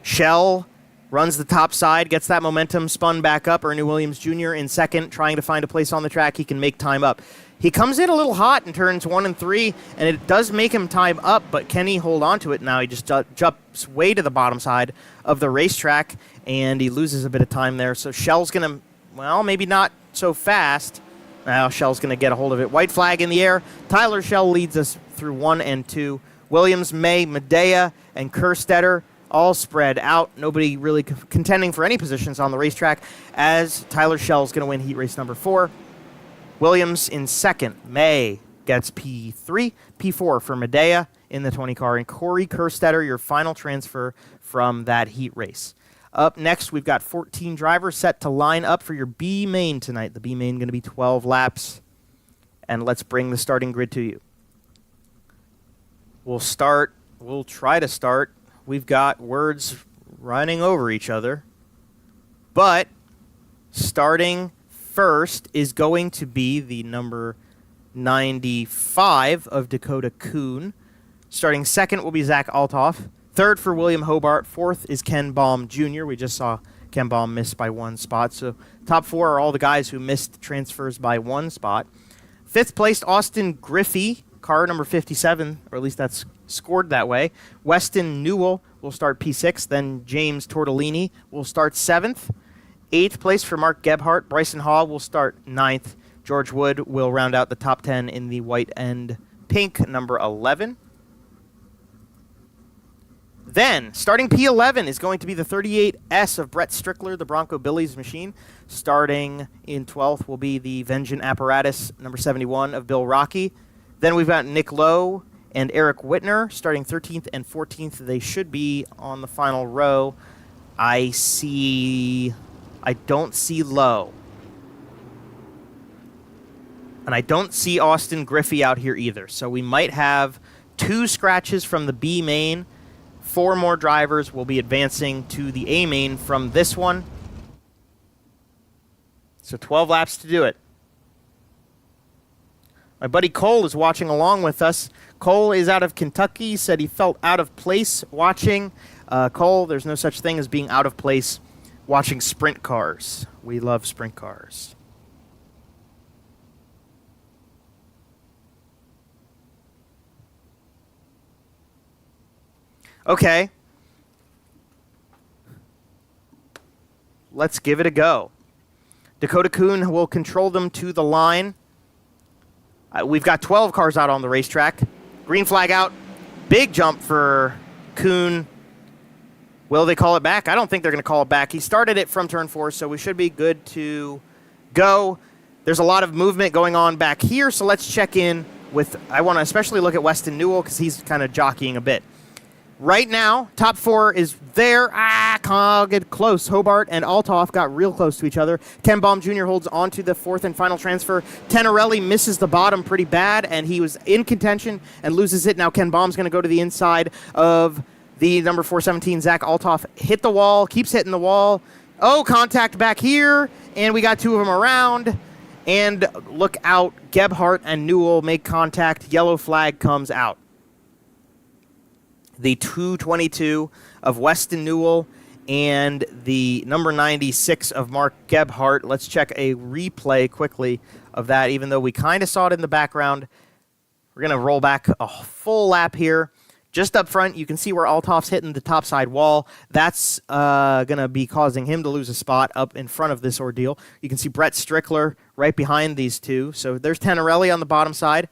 Schell runs the top side, gets that momentum, spun back up. Ernie Williams Jr. in 2nd, trying to find a place on the track he can make time up. He comes in a little hot in turns 1 and 3, and it does make him time up, but can he hold on to it? Now he just jumps way to the bottom side of the racetrack, and he loses a bit of time there. So Schell's going to, well, maybe not so fast. Now Schell's going to get a hold of it. White flag in the air. Tyler Schell leads us through 1 and 2. Williams, May, Medea, and Kerstetter all spread out. Nobody really contending for any positions on the racetrack as Tyler Schell's going to win heat race number 4. Williams in 2nd. May gets P3. P4 for Medea in the 20 car. And Corey Kerstetter, your final transfer from that heat race. Up next, we've got 14 drivers set to line up for your B main tonight. The B main going to be 12 laps. And let's bring the starting grid to you. We'll try to start. We've got words running over each other. But starting first is going to be the number 95 of Dakota Kuhn. Starting second will be Zach Althoff. Third for William Hobart. Fourth is Ken Baum Jr. We just saw Ken Baum miss by 1 spot. So top 4 are all the guys who missed transfers by 1 spot. Fifth placed Austin Griffey, car number 57, or at least that's scored that way. Weston Newell will start P6. Then James Tortellini will start 7th. 8th place for Mark Gebhardt. Bryson Hall will start 9th. George Wood will round out the top 10 in the white and pink, number 11. Then, starting P11 is going to be the 38S of Brett Strickler, the Bronco Billy's machine. Starting in 12th will be the Vengeance Apparatus, number 71 of Bill Rocky. Then we've got Nick Lowe and Eric Whitner, starting 13th and 14th. They should be on the final row. I don't see Lowe. And I don't see Austin Griffey out here either. So we might have 2 scratches from the B main. 4 more drivers will be advancing to the A main from this one. So 12 laps to do it. My buddy Cole is watching along with us. Cole is out of Kentucky, said he felt out of place watching. Cole, there's no such thing as being out of place watching sprint cars. We love sprint cars. Okay. Let's give it a go. Dakota Kuhn will control them to the line. We've got 12 cars out on the racetrack. Green flag out. Big jump for Kuhn. Will they call it back? I don't think they're going to call it back. He started it from turn 4, so we should be good to go. There's a lot of movement going on back here, so let's check in with... I want to especially look at Weston Newell because he's kind of jockeying a bit. Right now, top 4 is there. I'll get close. Hobart and Althoff got real close to each other. Ken Baum Jr. holds on to the 4th and final transfer. Tenorelli misses the bottom pretty bad, and he was in contention and loses it. Now Ken Baum's going to go to the inside of the number 417. Zach Althoff hit the wall, keeps hitting the wall. Oh, contact back here, and we got 2 of them around. And look out, Gebhardt and Newell make contact. Yellow flag comes out. The 222 of Weston Newell and the number 96 of Mark Gebhardt. Let's check a replay quickly of that, even though we kind of saw it in the background. We're going to roll back a full lap here. Just up front, you can see where Althoff's hitting the topside wall. That's going to be causing him to lose a spot up in front of this ordeal. You can see Brett Strickler right behind these two. So there's Tenorelli on the bottom side.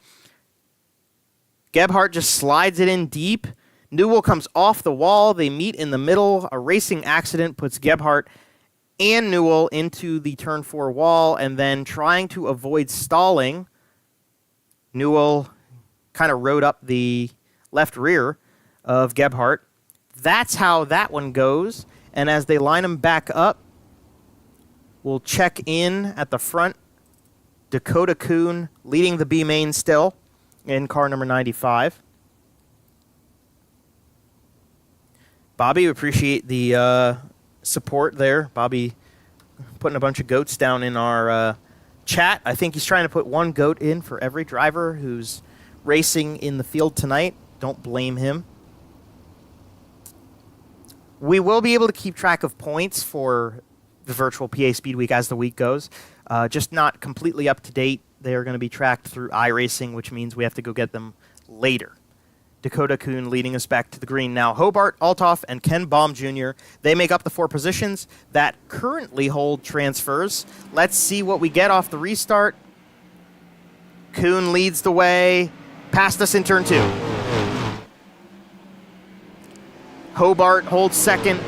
Gebhardt just slides it in deep. Newell comes off the wall. They meet in the middle. A racing accident puts Gebhardt and Newell into the turn 4 wall, and then trying to avoid stalling, Newell kind of rode up the left rear of Gebhardt. That's how that one goes. And as they line them back up, we'll check in at the front. Dakota Kuhn leading the B main still in car number 95. Bobby, we appreciate the support there. Bobby putting a bunch of goats down in our chat. I think he's trying to put 1 goat in for every driver who's racing in the field tonight. Don't blame him. We will be able to keep track of points for the Virtual PA Speedweek as the week goes. Just not completely up to date. They are going to be tracked through iRacing, which means we have to go get them later. Dakota Kuhn leading us back to the green now. Hobart, Althoff, and Ken Baum Jr. They make up the 4 positions that currently hold transfers. Let's see what we get off the restart. Kuhn leads the way, past us in turn 2. Hobart holds second.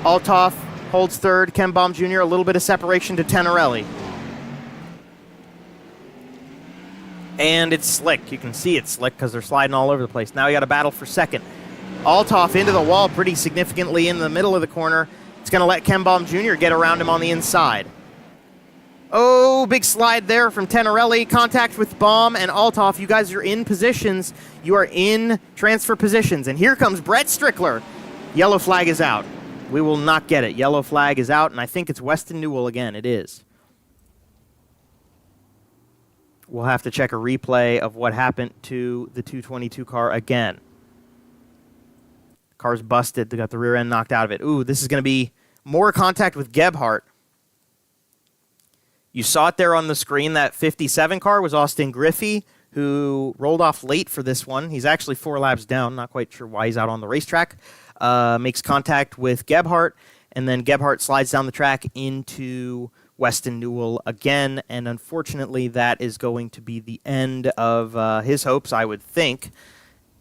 Althoff holds third. Ken Baum Jr. a little bit of separation to Tenorelli. And it's slick. You can see it's slick because they're sliding all over the place. Now we got a battle for second. Althoff into the wall pretty significantly in the middle of the corner. It's going to let Ken Baum Jr. get around him on the inside. Oh, big slide there from Tenorelli. Contact with Baum and Althoff. You guys are in positions. You are in transfer positions. And here comes Brett Strickler. Yellow flag is out. We will not get it. Yellow flag is out, and I think it's Weston Newell again. It is. We'll have to check a replay of what happened to the 222 car again. Car's busted. They got the rear end knocked out of it. Ooh, this is going to be more contact with Gebhardt. You saw it there on the screen. That 57 car was Austin Griffey, who rolled off late for this one. He's actually 4 laps down. Not quite sure why he's out on the racetrack. Makes contact with Gebhardt. And then Gebhardt slides down the track into Weston Newell again, and unfortunately that is going to be the end of his hopes, I would think,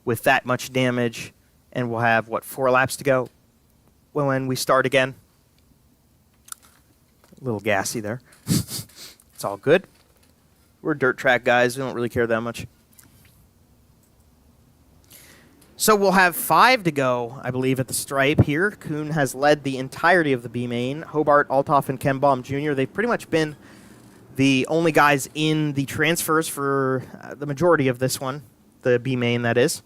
with that much damage. And we'll have, 4 laps to go when we start again. A little gassy there. It's all good. We're dirt track guys. We don't really care that much. So we'll have 5 to go, I believe, at the stripe here. Kuhn has led the entirety of the B main. Hobart, Althoff, and Ken Baum Jr., they've pretty much been the only guys in the transfers for the majority of this one, the B main, that is.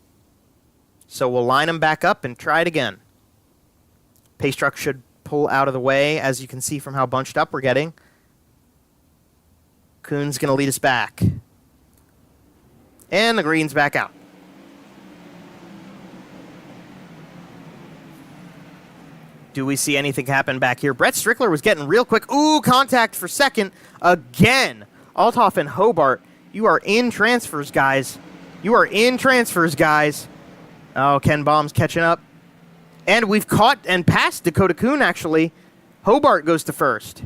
So we'll line them back up and try it again. Pace truck should pull out of the way, as you can see from how bunched up we're getting. Kuhn's going to lead us back. And the green's back out. Do we see anything happen back here? Brett Strickler was getting real quick. Ooh, contact for second again. Althoff and Hobart, you are in transfers, guys. You are in transfers, guys. Oh, Ken Baum's catching up. And we've caught and passed Dakota Kuhn, actually. Hobart goes to first.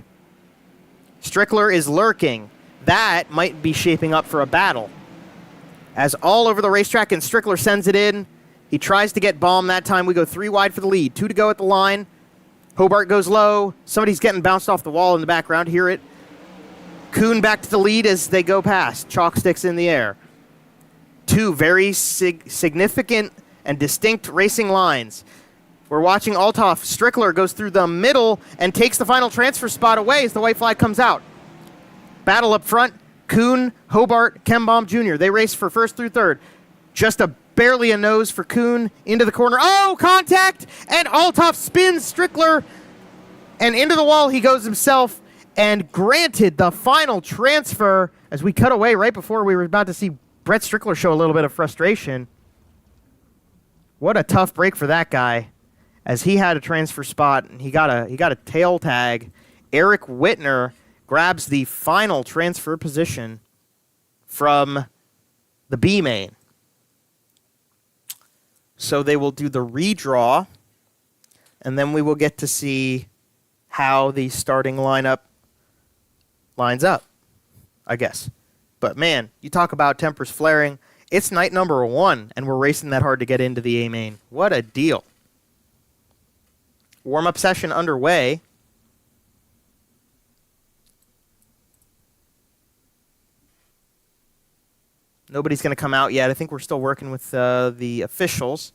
Strickler is lurking. That might be shaping up for a battle. As all over the racetrack, and Strickler sends it in. He tries to get Baum that time. We go 3 wide for the lead. 2 to go at the line. Hobart goes low. Somebody's getting bounced off the wall in the background. Hear it. Kuhn back to the lead as they go past. Chalk sticks in the air. 2 very significant and distinct racing lines. We're watching Althoff. Strickler goes through the middle and takes the final transfer spot away as the white flag comes out. Battle up front. Kuhn, Hobart, Ken Baum Jr. They race for first through third. Just barely a nose for Kuhn into the corner. Oh, contact! And Althoff spins Strickler. And into the wall he goes himself. And granted the final transfer as we cut away right before we were about to see Brett Strickler show a little bit of frustration. What a tough break for that guy, as he had a transfer spot and he got a tail tag. Eric Whitner grabs the final transfer position from the B main. So they will do the redraw, and then we will get to see how the starting lineup lines up, I guess. But man, you talk about tempers flaring. It's night number 1, and we're racing that hard to get into the A main. What a deal. Warm-up session underway. Nobody's going to come out yet. I think we're still working with the officials,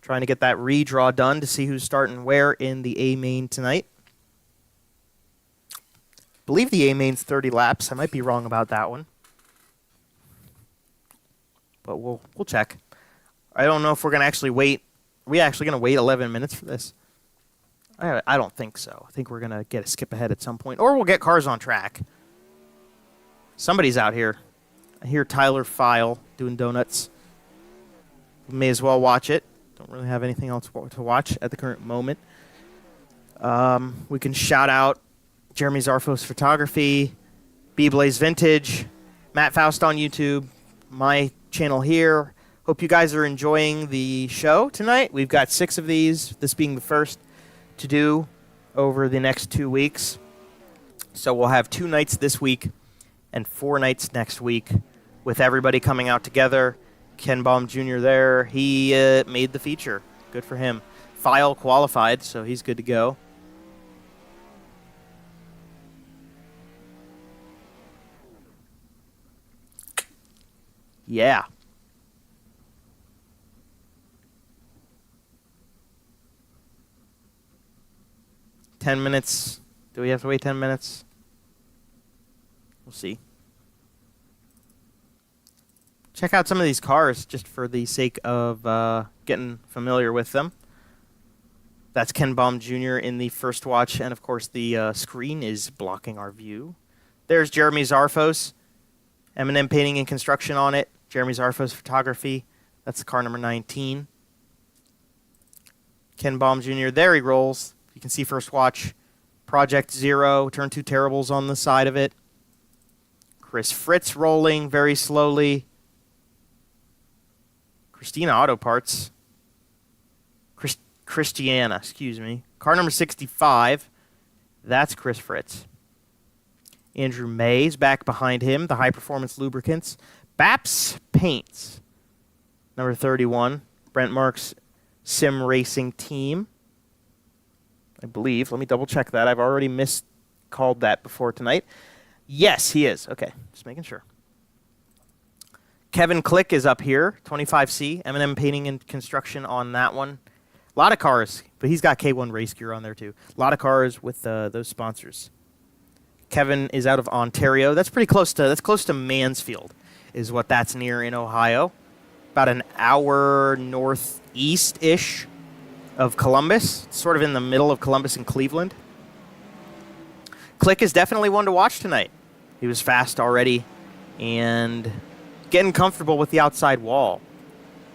trying to get that redraw done to see who's starting where in the A main tonight. I believe the A main's 30 laps. I might be wrong about that one, but we'll check. I don't know if we're going to actually wait. Are we actually going to wait 11 minutes for this? I don't think so. I think we're going to get a skip ahead at some point, or we'll get cars on track. Somebody's out here. I hear Tyler File doing donuts. We may as well watch it. Don't really have anything else to watch at the current moment. We can shout out Jeremy Zarfos Photography, B-Blaze Vintage, Matt Faust on YouTube, my channel here. Hope you guys are enjoying the show tonight. We've got 6 of these, this being the first to do over the next 2 weeks. So we'll have 2 nights this week and 4 nights next week with everybody coming out together. Ken Baum Jr. there, he made the feature. Good for him. File qualified, so he's good to go. Yeah. $10 minutes. Do we have to wait 10 minutes? We'll see. Check out some of these cars just for the sake of getting familiar with them. That's Ken Baum Jr. in the first watch, and of course the screen is blocking our view. There's Jeremy Zarfos, M&M Painting and Construction on it. Jeremy Zarfos Photography. That's car number 19. Ken Baum Jr. There he rolls. You can see first watch. Project Zero. Turn 2 terribles on the side of it. Chris Fritz rolling very slowly. Christina Auto Parts. Christiana, excuse me. Car number 65, that's Chris Fritz. Andrew May's back behind him, the High Performance Lubricants. BAPS Paints, number 31, Brent Marks Sim Racing Team. I believe. Let me double check that. I've already miscalled that before tonight. Yes, he is. Okay, just making sure. Kevin Click is up here, 25C, M&M Painting and Construction on that one. A lot of cars, but he's got K1 Race Gear on there too. A lot of cars with those sponsors. Kevin is out of Ontario. That's close to Mansfield, is what that's near in Ohio. About an hour northeast-ish of Columbus, sort of in the middle of Columbus and Cleveland. Click is definitely one to watch tonight. He was fast already and getting comfortable with the outside wall.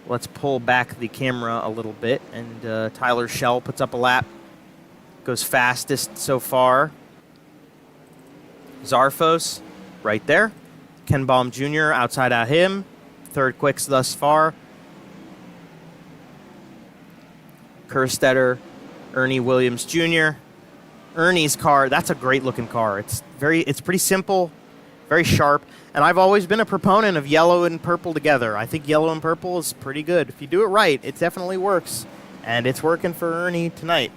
Let's pull back the camera a little bit, and Tyler Schell puts up a lap. Goes fastest so far. Zarfos, right there. Ken Baum Jr. outside of him. Third quicks thus far. Kerstetter, Ernie Williams Jr. Ernie's car, that's a great looking car. It's pretty simple, very sharp, and I've always been a proponent of yellow and purple together. I think yellow and purple is pretty good. If you do it right, it definitely works, and it's working for Ernie tonight.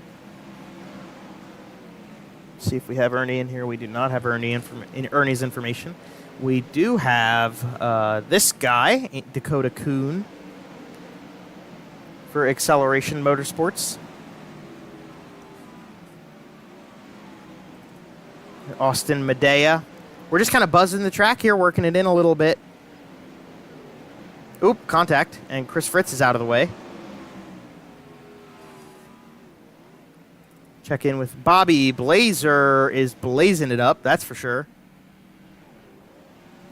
See if we have Ernie in here. We do not have Ernie's information. We do have this guy, Dakota Kuhn, for Acceleration Motorsports. Austin Medea. We're just kind of buzzing the track here, working it in a little bit. Oop, contact, and Chris Fritz is out of the way. Check in with Bobby. Blazer is blazing it up, that's for sure.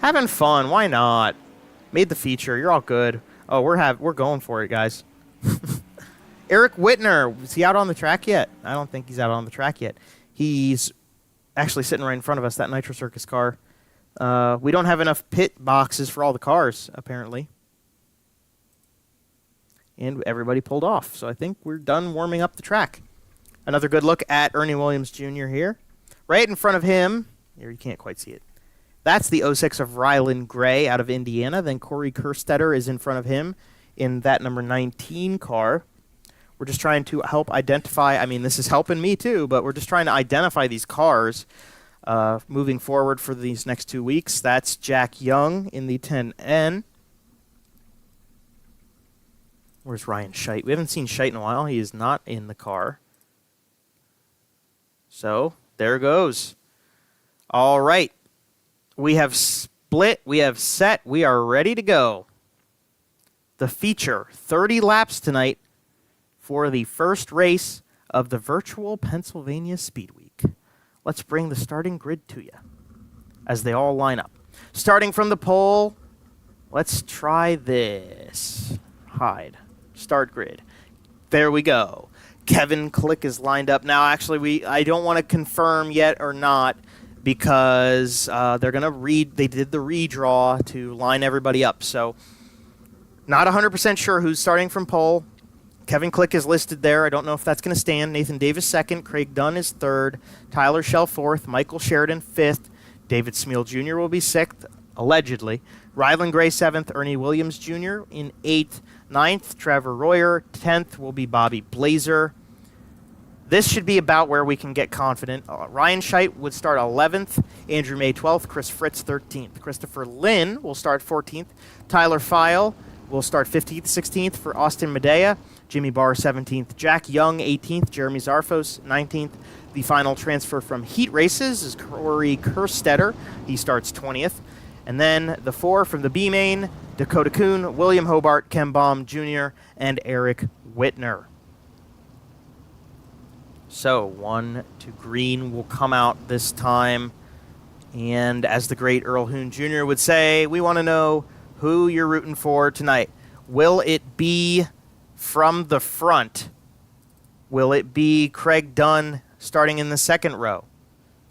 Having fun, why not? Made the feature, you're all good. Oh, we're going for it, guys. Eric Whitner, is he out on the track yet? I don't think he's out on the track yet. He's actually sitting right in front of us, that Nitro Circus car. We don't have enough pit boxes for all the cars, apparently. And everybody pulled off, so I think we're done warming up the track. Another good look at Ernie Williams Jr. here. Right in front of him, here you can't quite see it. That's the 06 of Rylan Gray out of Indiana. Then Corey Kerstetter is in front of him in that number 19 car. We're just trying to help identify, I mean, this is helping me too, but we're just trying to identify these cars moving forward for these next 2 weeks. That's Jack Young in the 10N. Where's Ryan Scheidt? We haven't seen Scheidt in a while. He is not in the car. So, there goes. All right. We have split. We have set. We are ready to go. The feature, 30 laps tonight for the first race of the Virtual Pennsylvania Speedweek. Let's bring the starting grid to you as they all line up. Starting from the pole, let's try this. Hide. Start grid. There we go. Kevin Click is lined up. Now, actually, I don't want to confirm yet or not because they're going to they did the redraw to line everybody up. So, not 100% sure who's starting from pole. Kevin Click is listed there. I don't know if that's going to stand. Nathan Davis second. Craig Dunn is third. Tyler Schell fourth. Michael Sheridan fifth. David Smeal Jr. will be sixth, allegedly. Rylan Gray seventh. Ernie Williams Jr. in eighth. Ninth, Trevor Royer. 10th will be Bobby Blazer. This should be about where we can get confident. Ryan Scheidt would start 11th. Andrew May 12th. Chris Fritz 13th. Christopher Lynn will start 14th. Tyler File will start 15th, 16th for Austin Medea. Jimmy Barr 17th. Jack Young 18th. Jeremy Zarfos 19th. The final transfer from Heat Races is Corey Kerstetter. He starts 20th. And then the four from the B main, Dakota Kuhn, William Hobart, Ken Baum Jr., and Eric Whitner. So 1 to green will come out this time. And as the great Earl Hoon Jr. would say, we want to know who you're rooting for tonight. Will it be from the front? Will it be Craig Dunn starting in the second row?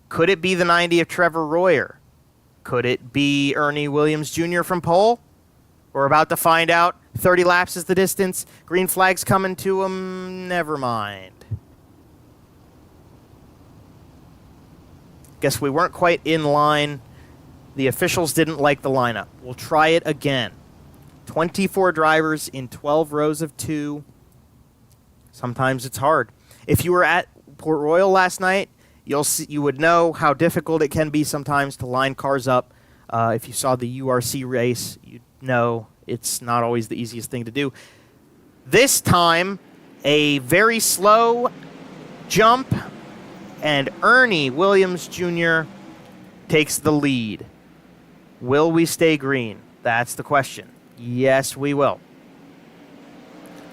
Could it be the 90 of Trevor Royer? Could it be Ernie Williams Jr. from pole? We're about to find out. 30 laps is the distance. Green flag's coming to him. Never mind. Guess we weren't quite in line. The officials didn't like the lineup. We'll try it again. 24 drivers in 12 rows of 2. Sometimes it's hard. If you were at Port Royal last night, you would know how difficult it can be sometimes to line cars up. If you saw the URC race, you'd know it's not always the easiest thing to do. This time, a very slow jump, and Ernie Williams Jr. takes the lead. Will we stay green? That's the question. Yes, we will.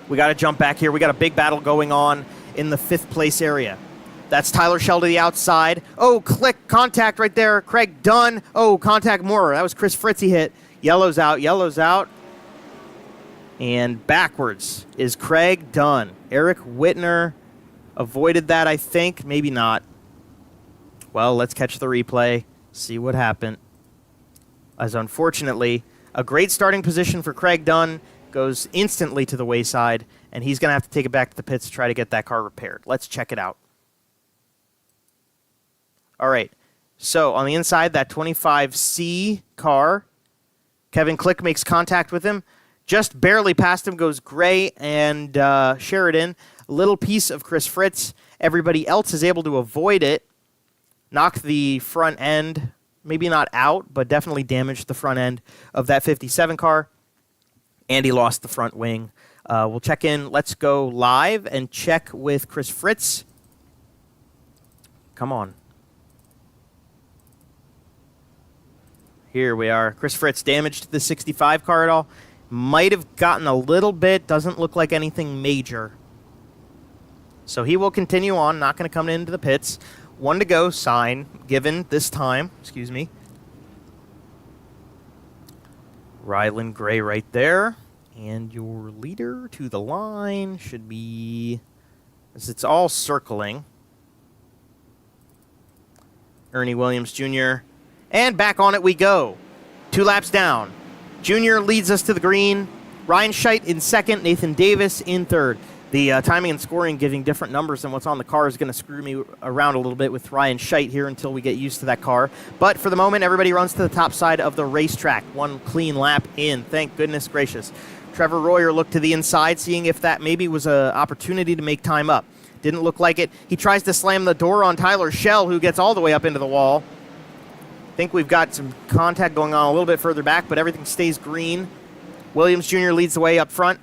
We got to jump back here. We got a big battle going on in the 5th place area. That's Tyler Shell to the outside. Oh, click, contact right there. Craig Dunn. Oh, contact more. That was Chris Fritz he hit. Yellow's out, yellow's out. And backwards is Craig Dunn. Eric Whitner avoided that, I think. Maybe not. Well, let's catch the replay, see what happened. As unfortunately, a great starting position for Craig Dunn goes instantly to the wayside, and he's going to have to take it back to the pits to try to get that car repaired. Let's check it out. All right, so on the inside, that 25C car, Kevin Click makes contact with him. Just barely past him goes Gray and Sheridan. A little piece of Chris Fritz. Everybody else is able to avoid it. Knock the front end, maybe not out, but definitely damaged the front end of that 57 car. And he lost the front wing. We'll check in. Let's go live and check with Chris Fritz. Come on. Here we are. Chris Fritz, damaged the 65 car at all? Might have gotten a little bit. Doesn't look like anything major. So he will continue on. Not going to come into the pits. 1 to go. Sign given this time. Excuse me. Rylan Gray right there. And your leader to the line should be... as it's all circling. Ernie Williams Jr. And back on it we go. 2 laps down. Junior leads us to the green. Ryan Scheidt in second. Nathan Davis in third. The timing and scoring giving different numbers than what's on the car is going to screw me around a little bit with Ryan Scheidt here until we get used to that car. But for the moment, everybody runs to the top side of the racetrack. 1 clean lap in. Thank goodness gracious. Trevor Royer looked to the inside, seeing if that maybe was an opportunity to make time up. Didn't look like it. He tries to slam the door on Tyler Shell, who gets all the way up into the wall. I think we've got some contact going on a little bit further back, but everything stays green. Williams Jr. leads the way up front,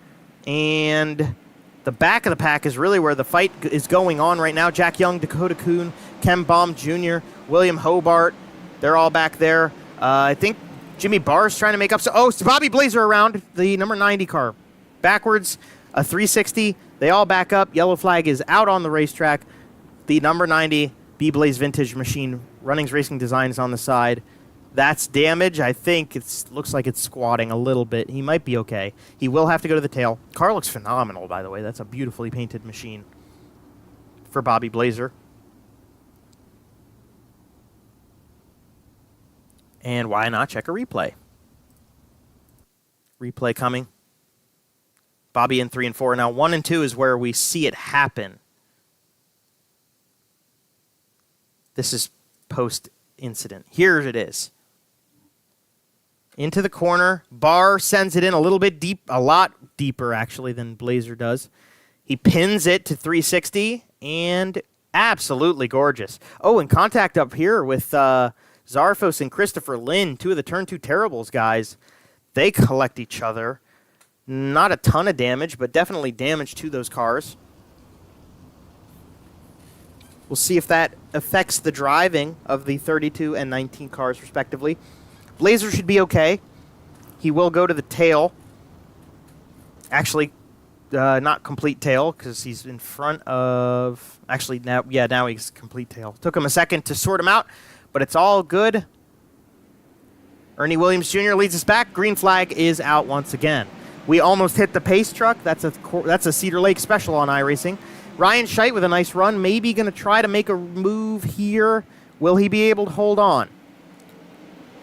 and the back of the pack is really where the fight is going on right now. Jack Young, Dakota Kuhn, Ken Baum Jr., William Hobart, they're all back there. I think Jimmy Barr's trying to make up. It's Bobby Blazer around the number 90 car. Backwards, a 360. They all back up. Yellow flag is out on the racetrack. The number 90 B-Blaze Vintage Machine Runnings Racing Designs on the side. That's damage. I think it looks like it's squatting a little bit. He might be okay. He will have to go to the tail. Car looks phenomenal, by the way. That's a beautifully painted machine for Bobby Blazer. And why not check a replay? Replay coming. Bobby in 3 and 4. Now 1 and 2 is where we see it happen. This is post-incident. Here it is. Into the corner. Barr sends it in a little bit deep, a lot deeper actually than Blazer does. He pins it to 360 and absolutely gorgeous. Oh, and contact up here with Zarfos and Christopher Lynn, 2 of the Turn 2 Terribles guys. They collect each other. Not a ton of damage, but definitely damage to those cars. We'll see if that affects the driving of the 32 and 19 cars, respectively. Blazer should be okay. He will go to the tail. Actually, not complete tail, because he's in front of... Actually, now he's complete tail. Took him a second to sort him out, but it's all good. Ernie Williams Jr. leads us back. Green flag is out once again. We almost hit the pace truck. That's a Cedar Lake special on iRacing. Ryan Scheidt with a nice run. Maybe going to try to make a move here. Will he be able to hold on?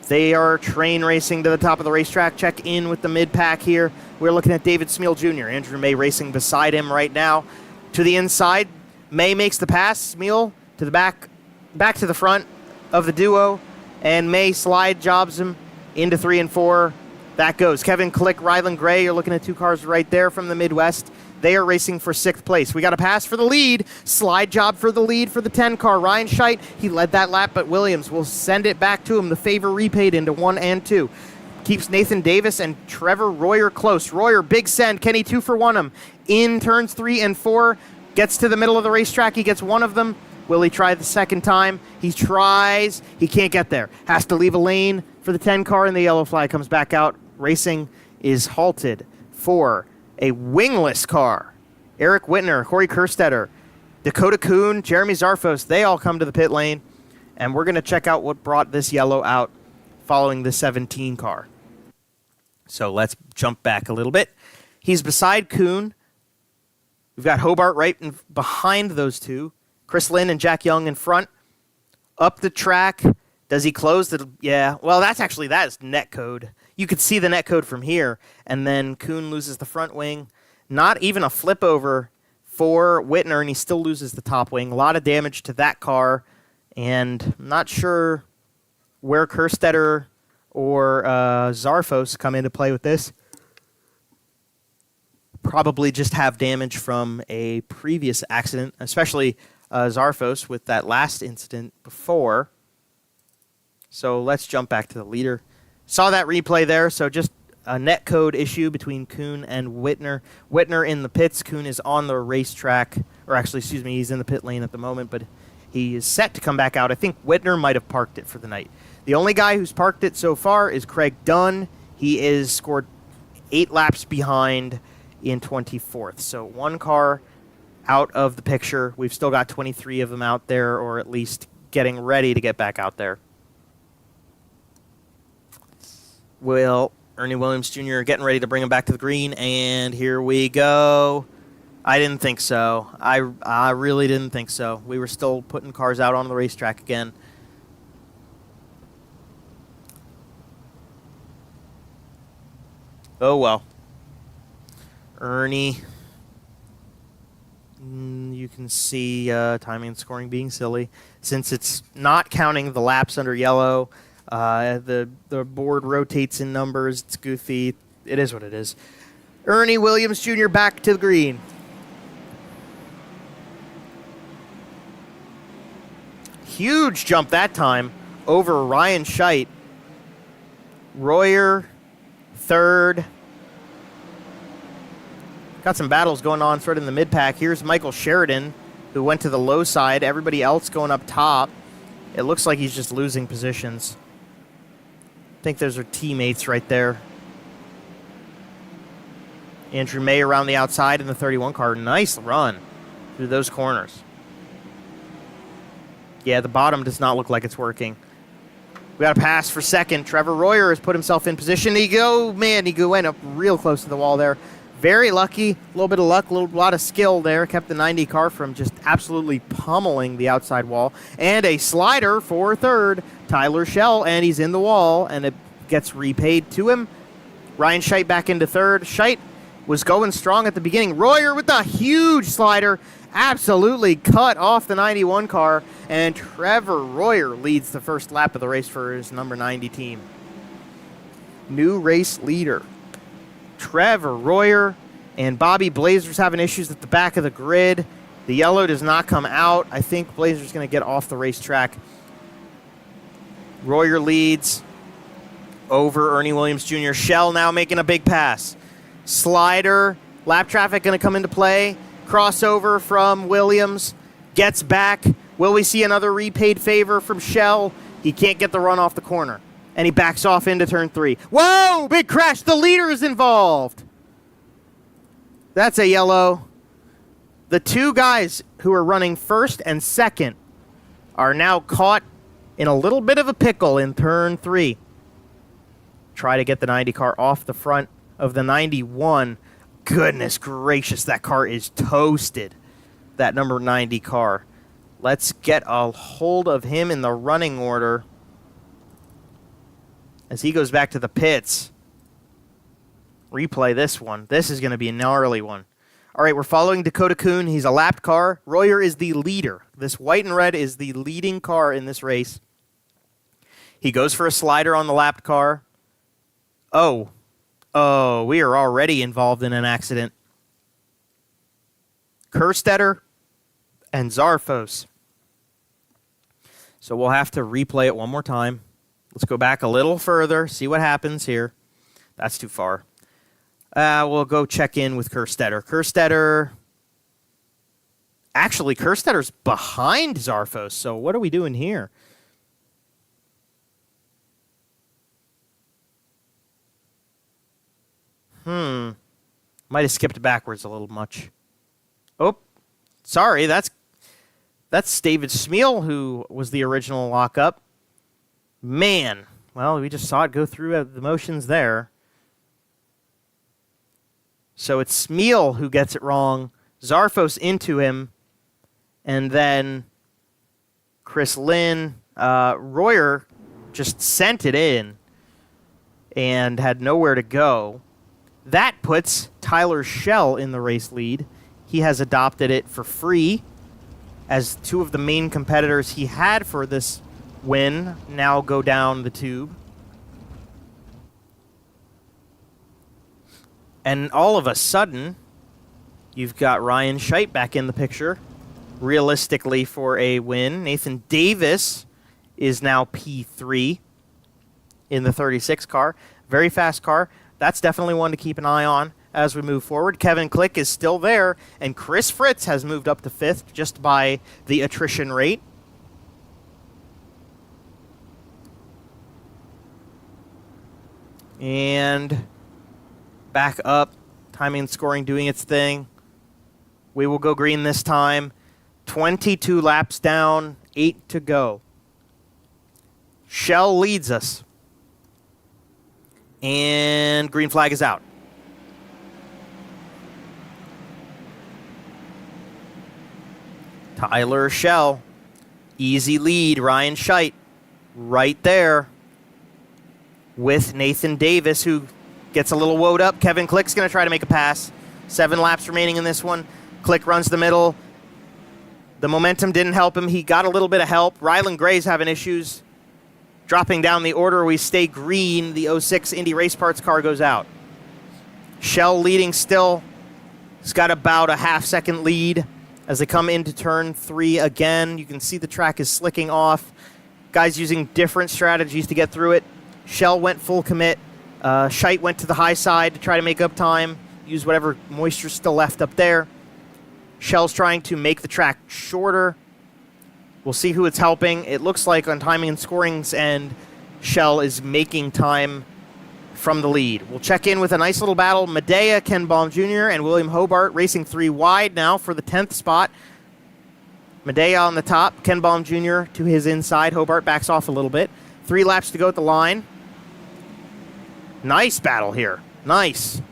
They are train racing to the top of the racetrack. Check in with the mid-pack here. We're looking at David Smeal Jr. Andrew May racing beside him right now. To the inside, May makes the pass. Smeal to the back to the front of the duo. And May slide jobs him into 3 and 4. That goes. Kevin Click, Ryland Gray. You're looking at 2 cars right there from the Midwest. They are racing for 6th place. We got a pass for the lead. Slide job for the lead for the 10 car. Ryan Scheidt, he led that lap, but Williams will send it back to him. The favor repaid into 1 and 2. Keeps Nathan Davis and Trevor Royer close. Royer, big send. Kenny 2 for 1 him. In turns 3 and 4. Gets to the middle of the racetrack. He gets one of them. Will he try the second time? He tries. He can't get there. Has to leave a lane for the 10 car, and the yellow flag comes back out. Racing is halted for a wingless car. Eric Whitner, Corey Kerstetter, Dakota Kuhn, Jeremy Zarfos, they all come to the pit lane, and we're going to check out what brought this yellow out following the 17 car. So let's jump back a little bit. He's beside Kuhn. We've got Hobart right behind those two. Chris Lynn and Jack Young in front. Up the track. Does he close the... Yeah, well, that is net code. You could see the net code from here, and then Kuhn loses the front wing. Not even a flip over for Whitner, and he still loses the top wing. A lot of damage to that car, and I'm not sure where Kerstetter or Zarfos come into play with this. Probably just have damage from a previous accident, especially Zarfos with that last incident before. So let's jump back to the leader. Saw that replay there, so just a net code issue between Kuhn and Whitner. Whitner in the pits. Kuhn is on the racetrack, or actually, excuse me, he's in the pit lane at the moment, but he is set to come back out. I think Whitner might have parked it for the night. The only guy who's parked it so far is Craig Dunn. He is scored 8 laps behind in 24th. So 1 car out of the picture. We've still got 23 of them out there, or at least getting ready to get back out there. Well, Ernie Williams Jr. getting ready to bring him back to the green, and here we go. I didn't think so. I really didn't think so. We were still putting cars out on the racetrack again. Oh, well. Ernie, you can see timing and scoring being silly. Since it's not counting the laps under yellow, the board rotates in numbers. It's goofy. It is what it is. Ernie Williams Jr. back to the green. Huge jump that time over Ryan Scheidt. Royer, third. Got some battles going on sort of in the mid-pack. Here's Michael Sheridan, who went to the low side. Everybody else going up top. It looks like he's just losing positions. I think those are teammates right there. Andrew May around the outside in the 31 car. Nice run through those corners. Yeah, the bottom does not look like it's working. We got a pass for second. Trevor Royer has put himself in position. He went up real close to the wall there. Very lucky. A little bit of luck, a lot of skill there. Kept the 90 car from just absolutely pummeling the outside wall. And a slider for third. Tyler Schell, and he's in the wall, and it gets repaid to him. Ryan Scheidt back into third. Scheidt was going strong at the beginning. Royer with a huge slider. Absolutely cut off the 91 car. And Trevor Royer leads the first lap of the race for his number 90 team. New race leader. Trevor Royer, and Bobby Blazer's having issues at the back of the grid. The yellow does not come out. I think Blazer's going to get off the racetrack. Royer leads over Ernie Williams Jr. Schell now making a big pass. Slider, lap traffic going to come into play. Crossover from Williams. Gets back. Will we see another repaid favor from Schell? He can't get the run off the corner. And he backs off into turn 3. Whoa! Big crash. The leader is involved. That's a yellow. The 2 guys who are running first and second are now caught in a little bit of a pickle in turn 3. Try to get the 90 car off the front of the 91. Goodness gracious, that car is toasted. That number 90 car. Let's get a hold of him in the running order. as he goes back to the pits. Replay this one. This is going to be a gnarly one. All right, we're following Dakota Kuhn. He's a lapped car. Royer is the leader. This white and red is the leading car in this race. He goes for a slider on the lapped car. Oh, we are already involved in an accident. Kerstetter and Zarfos. So we'll have to replay it one more time. Let's go back a little further, see what happens here. That's too far. We'll go check in with Kerstetter. Actually, Kerstetter's behind Zarfos, so what are we doing here? Might have skipped backwards a little much. Oh, sorry, that's David Smeal, who was the original lockup. Man, well, we just saw it go through the motions there. So it's Smeal who gets it wrong, Zarfos into him, and then Chris Lynn, Royer just sent it in and had nowhere to go. That puts Tyler Schell in the race lead. He has adopted it for free, as two of the main competitors he had for this win now go down the tube. And all of a sudden, you've got Ryan Scheidt back in the picture, realistically for a win. Nathan Davis is now P3 in the 36 car. Very fast car. That's definitely one to keep an eye on as we move forward. Kevin Click is still there, and Chris Fritz has moved up to 5th just by the attrition rate. And back up, timing and scoring doing its thing. We will go green this time. 22 laps down, 8 to go. Schell leads us. And green flag is out. Tyler Schell, easy lead. Ryan Scheidt right there with Nathan Davis, who gets a little woed up. Kevin Click's going to try to make a pass. 7 laps remaining in this one. Click runs the middle. The momentum didn't help him. He got a little bit of help. Rylan Gray's having issues. Dropping down the order, we stay green. The 06 Indy Race Parts car goes out. Schell leading still. He's got about a half-second lead as they come into turn 3 again. You can see the track is slicking off. Guys using different strategies to get through it. Schell went full commit. Scheidt went to the high side to try to make up time. Use whatever moisture's still left up there. Schell's trying to make the track shorter. We'll see who it's helping. It looks like on timing and scoring's end, Schell is making time from the lead. We'll check in with a nice little battle. Medea, Ken Baum Jr., and William Hobart racing 3 wide now for the 10th spot. Medea on the top, Ken Baum Jr. to his inside. Hobart backs off a little bit. 3 laps to go at the line. Nice battle here. Nice.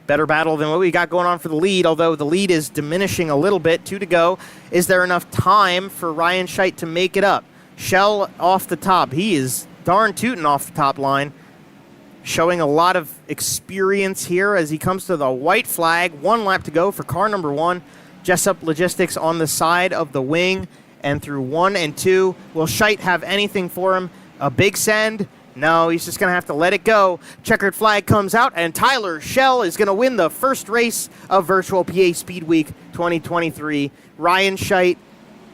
Better battle than what we got going on for the lead, although the lead is diminishing a little bit. 2 to go. Is there enough time for Ryan Scheidt to make it up? Schell off the top. He is darn tootin' off the top line. Showing a lot of experience here as he comes to the white flag. 1 lap to go for car number 1. Jessup Logistics on the side of the wing. And through 1 and 2, will Scheidt have anything for him? A big send? No, he's just going to have to let it go. Checkered flag comes out, and Tyler Schell is going to win the first race of Virtual PA Speedweek 2023. Ryan Scheidt,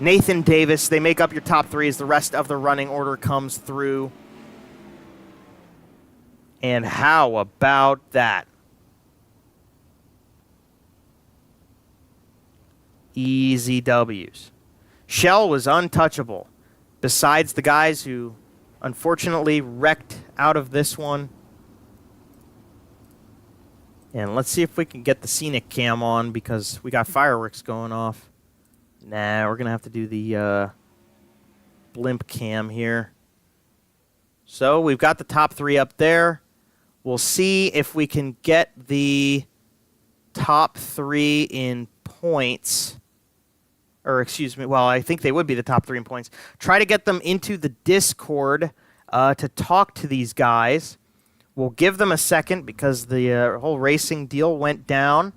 Nathan Davis, they make up your top 3 as the rest of the running order comes through. And how about that? Easy W's. Schell was untouchable, besides the guys who unfortunately wrecked out of this one. And let's see if we can get the scenic cam on because we got fireworks going off. Nah, we're going to have to do the blimp cam here. So we've got the top 3 up there. We'll see if we can get the top 3 in points. Or excuse me, well, I think they would be the top 3 in points. Try to get them into the Discord to talk to these guys. We'll give them a second because the whole racing deal went down.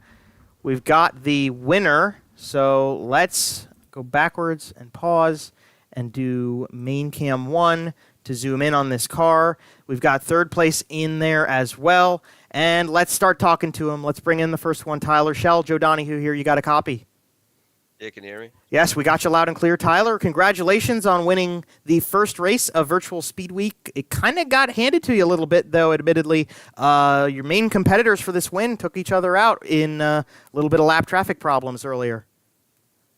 We've got the winner, so let's go backwards and pause and do main cam 1 to zoom in on this car. We've got third place in there as well. And let's start talking to him. Let's bring in the first one, Tyler Shell. Joe Donahue here. You got a copy? Yeah, can you hear me? Yes, we got you loud and clear, Tyler. Congratulations on winning the first race of Virtual Speedweek. It kind of got handed to you a little bit, though, admittedly. Your main competitors for this win took each other out in a little bit of lap traffic problems earlier.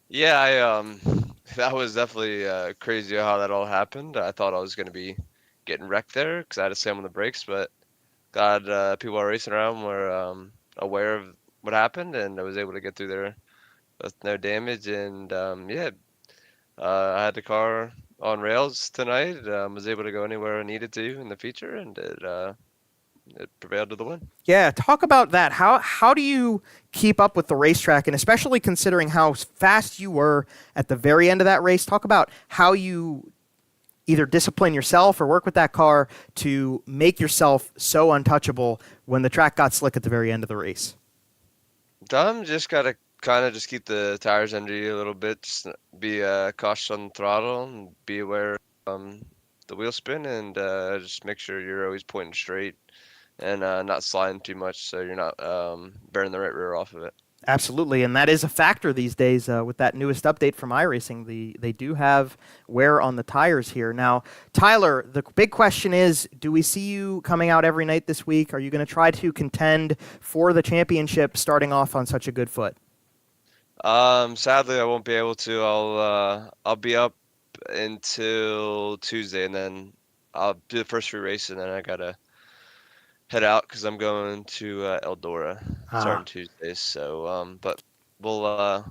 Yeah, I that was definitely crazy how that all happened. I thought I was going to be getting wrecked there because I had to slam on the brakes, but glad people are racing around were aware of what happened, and I was able to get through there with no damage. And yeah, I had the car on rails tonight. Was able to go anywhere I needed to in the feature, and it prevailed to the win. Yeah, talk about that. How do you keep up with the racetrack, and especially considering how fast you were at the very end of that race? Talk about how you either discipline yourself or work with that car to make yourself so untouchable when the track got slick at the very end of the race. Just gotta kind of just keep the tires under you a little bit. Just be cautious on the throttle and be aware of the wheel spin, and just make sure you're always pointing straight and not sliding too much so you're not burning the right rear off of it. Absolutely, and that is a factor these days with that newest update from iRacing. They do have wear on the tires here. Now, Tyler, the big question is, do we see you coming out every night this week? Are you going to try to contend for the championship starting off on such a good foot? Sadly, I won't be able to. I'll be up until Tuesday, and then I'll do the first few races, and then I gotta head out because I'm going to Eldora starting Tuesday. So, but we'll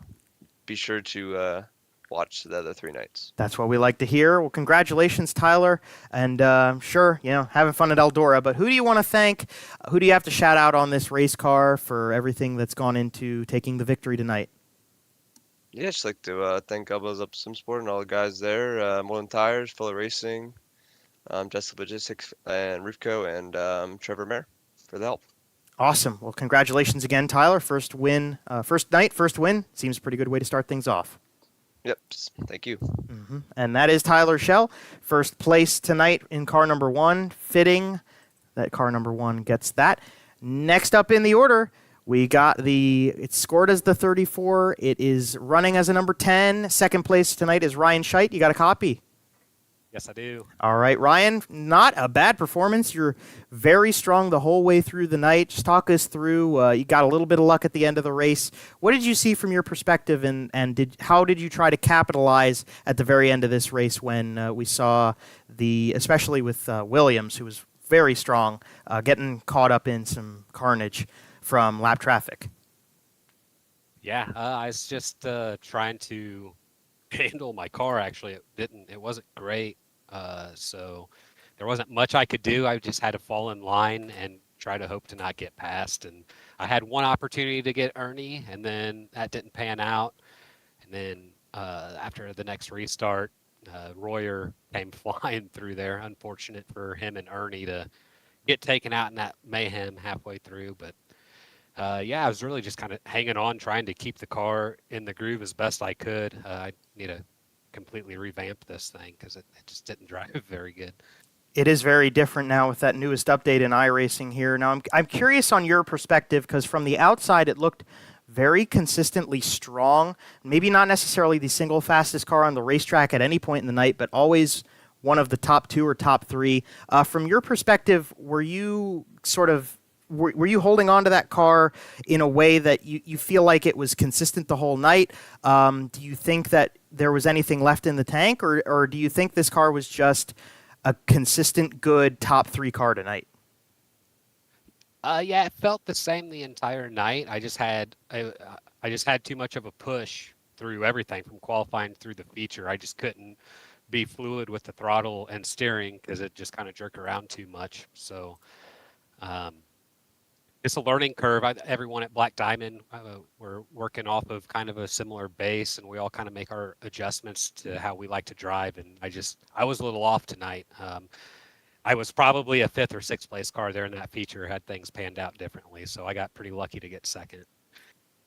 be sure to watch the other 3 nights. That's what we like to hear. Well, congratulations, Tyler. And sure, having fun at Eldora. But who do you want to thank? Who do you have to shout out on this race car for everything that's gone into taking the victory tonight? Yeah, just like to thank Elbows Up Sim Sport and all the guys there. Mullen Tires, Fuller Racing, Jessup Logistics, and Roofco, and Trevor Mayer for the help. Awesome. Well, congratulations again, Tyler. First win, first night, first win. Seems a pretty good way to start things off. Yep. Thank you. Mm-hmm. And that is Tyler Shell. First place tonight in car number 1. Fitting that car number 1 gets that. Next up in the order, we got it's scored as the 34. It is running as a number 10. Second place tonight is Ryan Scheidt. You got a copy? Yes, I do. All right, Ryan, not a bad performance. You're very strong the whole way through the night. Just talk us through. You got a little bit of luck at the end of the race. What did you see from your perspective, and how did you try to capitalize at the very end of this race when we saw especially with Williams, who was very strong, getting caught up in some carnage from lap traffic? Yeah, I was just trying to handle my car. Actually, it wasn't great. So there wasn't much I could do. I just had to fall in line and try to hope to not get passed. And I had one opportunity to get Ernie, and then that didn't pan out. And then after the next restart, Royer came flying through there. Unfortunate for him and Ernie to get taken out in that mayhem halfway through. But yeah, I was really just kind of hanging on, trying to keep the car in the groove as best I could. I need to completely revamp this thing because it just didn't drive very good. It is very different now with that newest update in iRacing here. Now, I'm curious on your perspective because from the outside it looked very consistently strong. Maybe not necessarily the single fastest car on the racetrack at any point in the night, but always one of the top 2 or top 3. From your perspective, were you were you holding on to that car in a way that you feel like it was consistent the whole night? Do you think that there was anything left in the tank, or do you think this car was just a consistent, good top 3 car tonight? Yeah, it felt the same the entire night. I just had too much of a push through everything from qualifying through the feature. I just couldn't be fluid with the throttle and steering because it just kind of jerked around too much. So it's a learning curve. Everyone at Black Diamond, we're working off of kind of a similar base, and we all kind of make our adjustments to how we like to drive. And I was a little off tonight. I was probably a 5th or 6th place car there in that feature had things panned out differently. So I got pretty lucky to get second.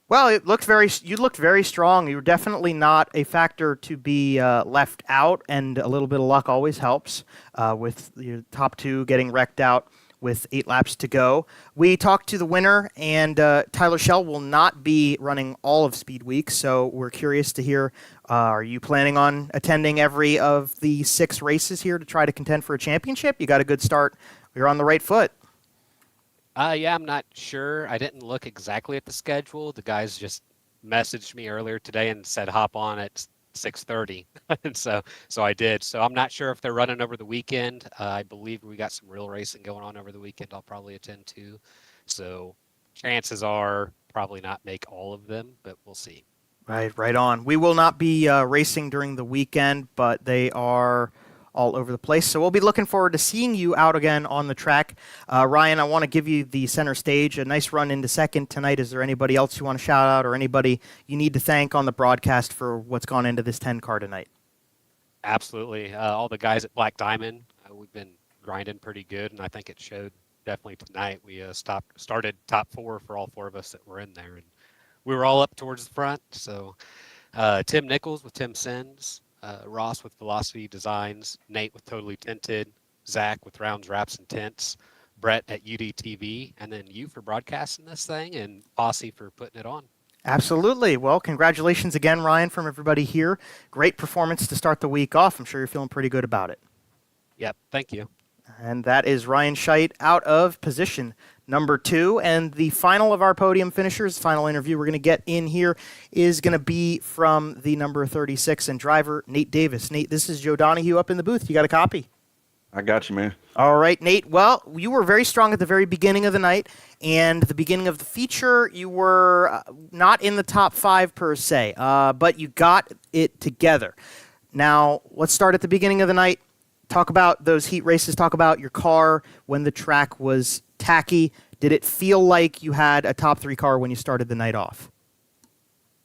Well, you looked very strong. You were definitely not a factor to be left out, and a little bit of luck always helps. With your top two getting wrecked out with 8 laps to go, we talked to the winner, and Tyler Schell will not be running all of Speed Week, so we're curious to hear. Are you planning on attending every of the 6 races here to try to contend for a championship? You got a good start. You're on the right foot. Yeah, I'm not sure. I didn't look exactly at the schedule. The guys just messaged me earlier today and said hop on at 6:30, and so I did. So I'm not sure if they're running over the weekend. I believe we got some real racing going on over the weekend. I'll probably attend to. So chances are probably not make all of them, but we'll see. Right on. We will not be racing during the weekend, but they are all over the place. So we'll be looking forward to seeing you out again on the track. Ryan, I want to give you the center stage. A nice run into second tonight. Is there anybody else you want to shout out or anybody you need to thank on the broadcast for what's gone into this 10 car tonight? Absolutely. All the guys at Black Diamond, we've been grinding pretty good, and I think it showed definitely tonight. We started top 4 for all 4 of us that were in there, and we were all up towards the front. So Tim Nichols with Tim Sins, Ross with Velocity Designs, Nate with Totally Tinted, Zach with Rounds, Wraps, and Tints, Brett at UDTV, and then you for broadcasting this thing, and Posse for putting it on. Absolutely. Well, congratulations again, Ryan, from everybody here. Great performance to start the week off. I'm sure you're feeling pretty good about it. Yep, thank you. And that is Ryan Scheit out of position number 2. And the final of our podium finishers, final interview we're going to get in here, is going to be from the number 36 and driver, Nate Davis. Nate, this is Joe Donahue up in the booth. You got a copy? I got you, man. All right, Nate. Well, you were very strong at the very beginning of the night, and the beginning of the feature, you were not in the top 5 per se, but you got it together. Now, let's start at the beginning of the night. Talk about those heat races. Talk about your car when the track was tacky. Did it feel like you had a top 3 car when you started the night off?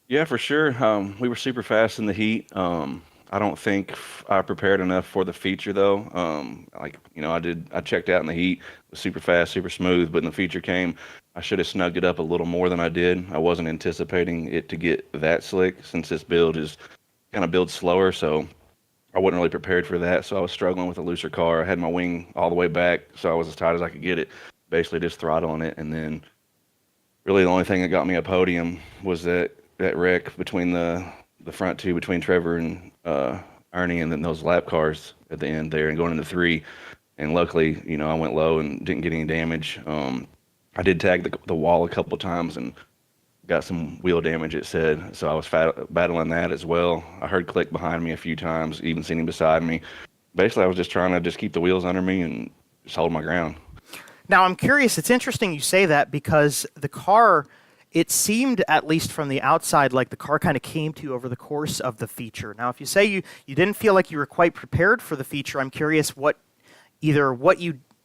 Yeah, for sure. We were super fast in the heat. I don't think I prepared enough for the feature though. I checked out in the heat, was super fast, super smooth, but when the feature came, I should have snugged it up a little more than I did. I wasn't anticipating it to get that slick since this build is kind of built slower, so I wasn't really prepared for that. So I was struggling with a looser car. I had my wing all the way back, so I was as tight as I could get it, basically just throttling it. And then really the only thing that got me a podium was that wreck between the front 2, between Trevor and Ernie, and then those lap cars at the end there and going into 3. And luckily, I went low and didn't get any damage. I did tag the wall a couple times and got some wheel damage, it said. So I was battling that as well. I heard click behind me a few times, even seen him beside me. Basically, I was just trying to just keep the wheels under me and just hold my ground. Now, I'm curious. It's interesting you say that because the car, it seemed, at least from the outside, like the car kind of came to you over the course of the feature. Now, if you say you didn't feel like you were quite prepared for the feature, I'm curious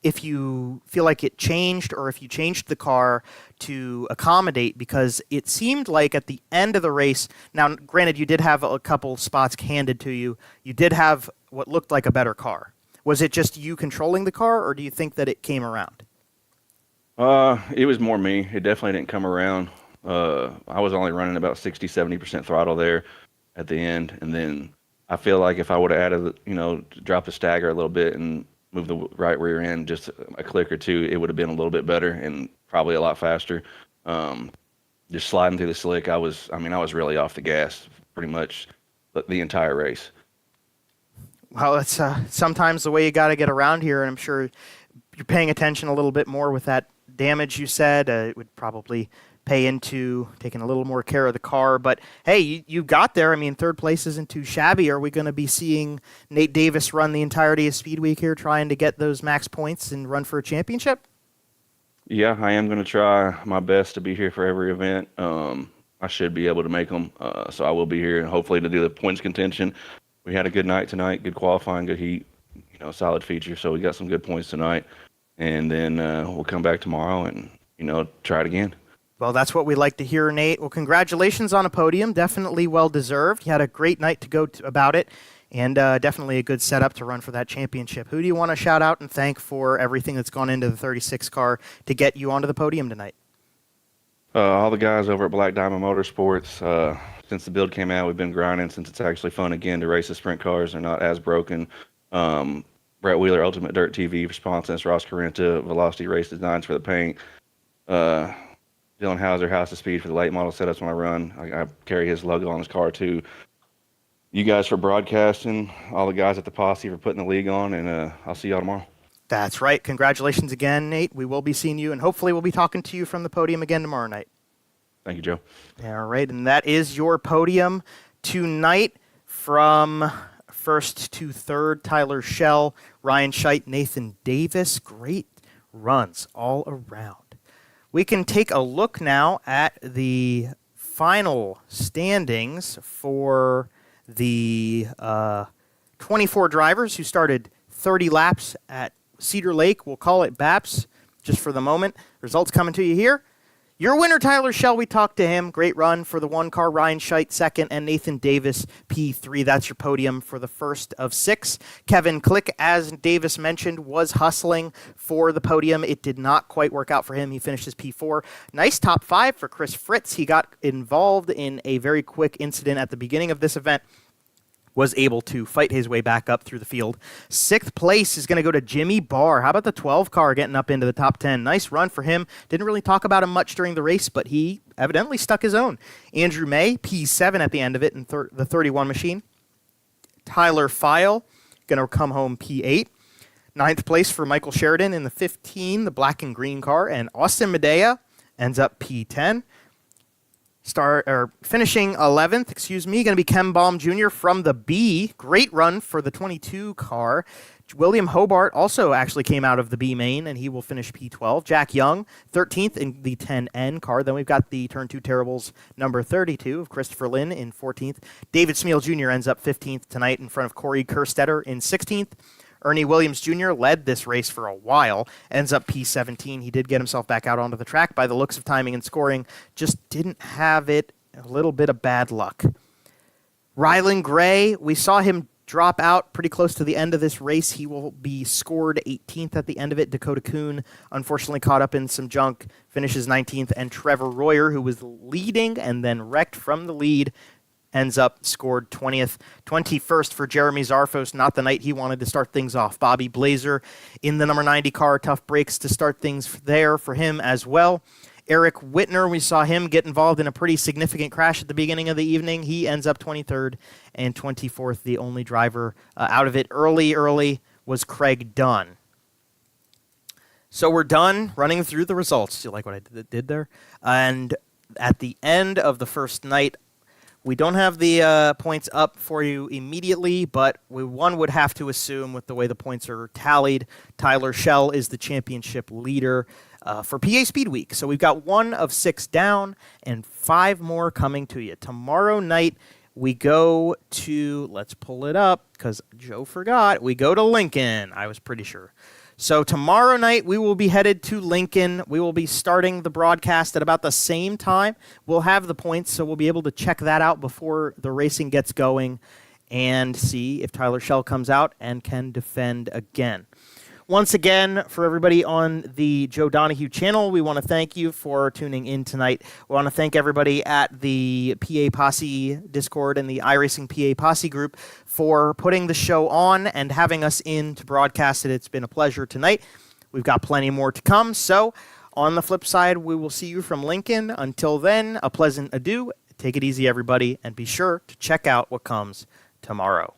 if you feel like it changed or if you changed the car to accommodate, because it seemed like at the end of the race, now granted you did have a couple spots handed to you, you did have what looked like a better car. Was it just you controlling the car, or do you think that it came around? It was more me. It definitely didn't come around. I was only running about 60-70% throttle there at the end, and then I feel like if I would have added, drop the stagger a little bit and move the right rear end just a click or two, it would have been a little bit better and probably a lot faster. Just sliding through the slick, I was really off the gas pretty much the entire race. Well, it's sometimes the way you got to get around here, and I'm sure you're paying attention a little bit more with that damage you said. It would probably pay into taking a little more care of the car. But, hey, you got there. I mean, 3rd place isn't too shabby. Are we going to be seeing Nate Davis run the entirety of Speedweek here trying to get those max points and run for a championship? Yeah, I am going to try my best to be here for every event. I should be able to make them, so I will be here, and hopefully to do the points contention. We had a good night tonight, good qualifying, good heat, solid feature, so we got some good points tonight. And then we'll come back tomorrow and, try it again. Well, that's what we like to hear, Nate. Well, congratulations on a podium. Definitely well-deserved. You had a great night to go about it, and definitely a good setup to run for that championship. Who do you want to shout out and thank for everything that's gone into the 36 car to get you onto the podium tonight? All the guys over at Black Diamond Motorsports. Since the build came out, we've been grinding since it's actually fun again to race the sprint cars. They're not as broken. Brett Wheeler, Ultimate Dirt TV for sponsors, Ross Carenta, Velocity Race Designs for the paint, Dylan Hauser, House of Speed for the late model setups when I run. I carry his logo on his car too. You guys for broadcasting, all the guys at the posse for putting the league on, and I'll see y'all tomorrow. That's right. Congratulations again, Nate. We will be seeing you, and hopefully we'll be talking to you from the podium again tomorrow night. Thank you, Joe. All right, and that is your podium tonight from first to third. Tyler Schell, Ryan Scheidt, Nathan Davis. Great runs all around. We can take a look now at the final standings for the 24 drivers who started 30 laps at Cedar Lake. We'll call it BAPS just for the moment. Results coming to you here. Your winner, Tyler Schell, we talked to him. Great run for the one car. Ryan Scheidt, second, and Nathan Davis, P3. That's your podium for the first of 6. Kevin Click, as Davis mentioned, was hustling for the podium. It did not quite work out for him. He finished his P4. Nice top 5 for Chris Fritz. He got involved in a very quick incident at the beginning of this event. Was able to fight his way back up through the field. 6th place is going to go to Jimmy Barr. How about the 12 car getting up into the top 10? Nice run for him. Didn't really talk about him much during the race, but he evidently stuck his own. Andrew May, P7 at the end of it in the 31 machine. Tyler File, going to come home P8. 9th place for Michael Sheridan in the 15, the black and green car. And Austin Medea ends up P10. Finishing 11th, going to be Ken Baum Jr. from the B. Great run for the 22 car. William Hobart also actually came out of the B main, and he will finish P12. Jack Young, 13th in the 10N car. Then we've got the Turn 2 Terribles number 32 of Christopher Lynn in 14th. David Smeal Jr. ends up 15th tonight in front of Corey Kerstetter in 16th. Ernie Williams Jr. led this race for a while, ends up P17. He did get himself back out onto the track by the looks of timing and scoring, just didn't have it, a little bit of bad luck. Rylan Gray, we saw him drop out pretty close to the end of this race. He will be scored 18th at the end of it. Dakota Kuhn, unfortunately caught up in some junk, finishes 19th, and Trevor Royer, who was leading and then wrecked from the lead, ends up scored 20th. 21st for Jeremy Zarfos, not the night he wanted to start things off. Bobby Blazer in the number 90 car, tough breaks to start things there for him as well. Eric Whitner, we saw him get involved in a pretty significant crash at the beginning of the evening. He ends up 23rd and 24th. The only driver out of it early was Craig Dunn. So we're done running through the results. You like what I did there? And at the end of the first night, we don't have the points up for you immediately, but one would have to assume with the way the points are tallied, Tyler Schell is the championship leader for PA Speedweek. So we've got 1 of 6 down and 5 more coming to you. Tomorrow night, we go to, let's pull it up because Joe forgot, we go to Lincoln. I was pretty sure. So tomorrow night, we will be headed to Lincoln. We will be starting the broadcast at about the same time. We'll have the points, so we'll be able to check that out before the racing gets going and see if Tyler Schell comes out and can defend again. Once again, for everybody on the Joe Donahue channel, we want to thank you for tuning in tonight. We want to thank everybody at the PA Posse Discord and the iRacing PA Posse group for putting the show on and having us in to broadcast it. It's been a pleasure tonight. We've got plenty more to come. So on the flip side, we will see you from Lincoln. Until then, a pleasant adieu. Take it easy, everybody, and be sure to check out what comes tomorrow.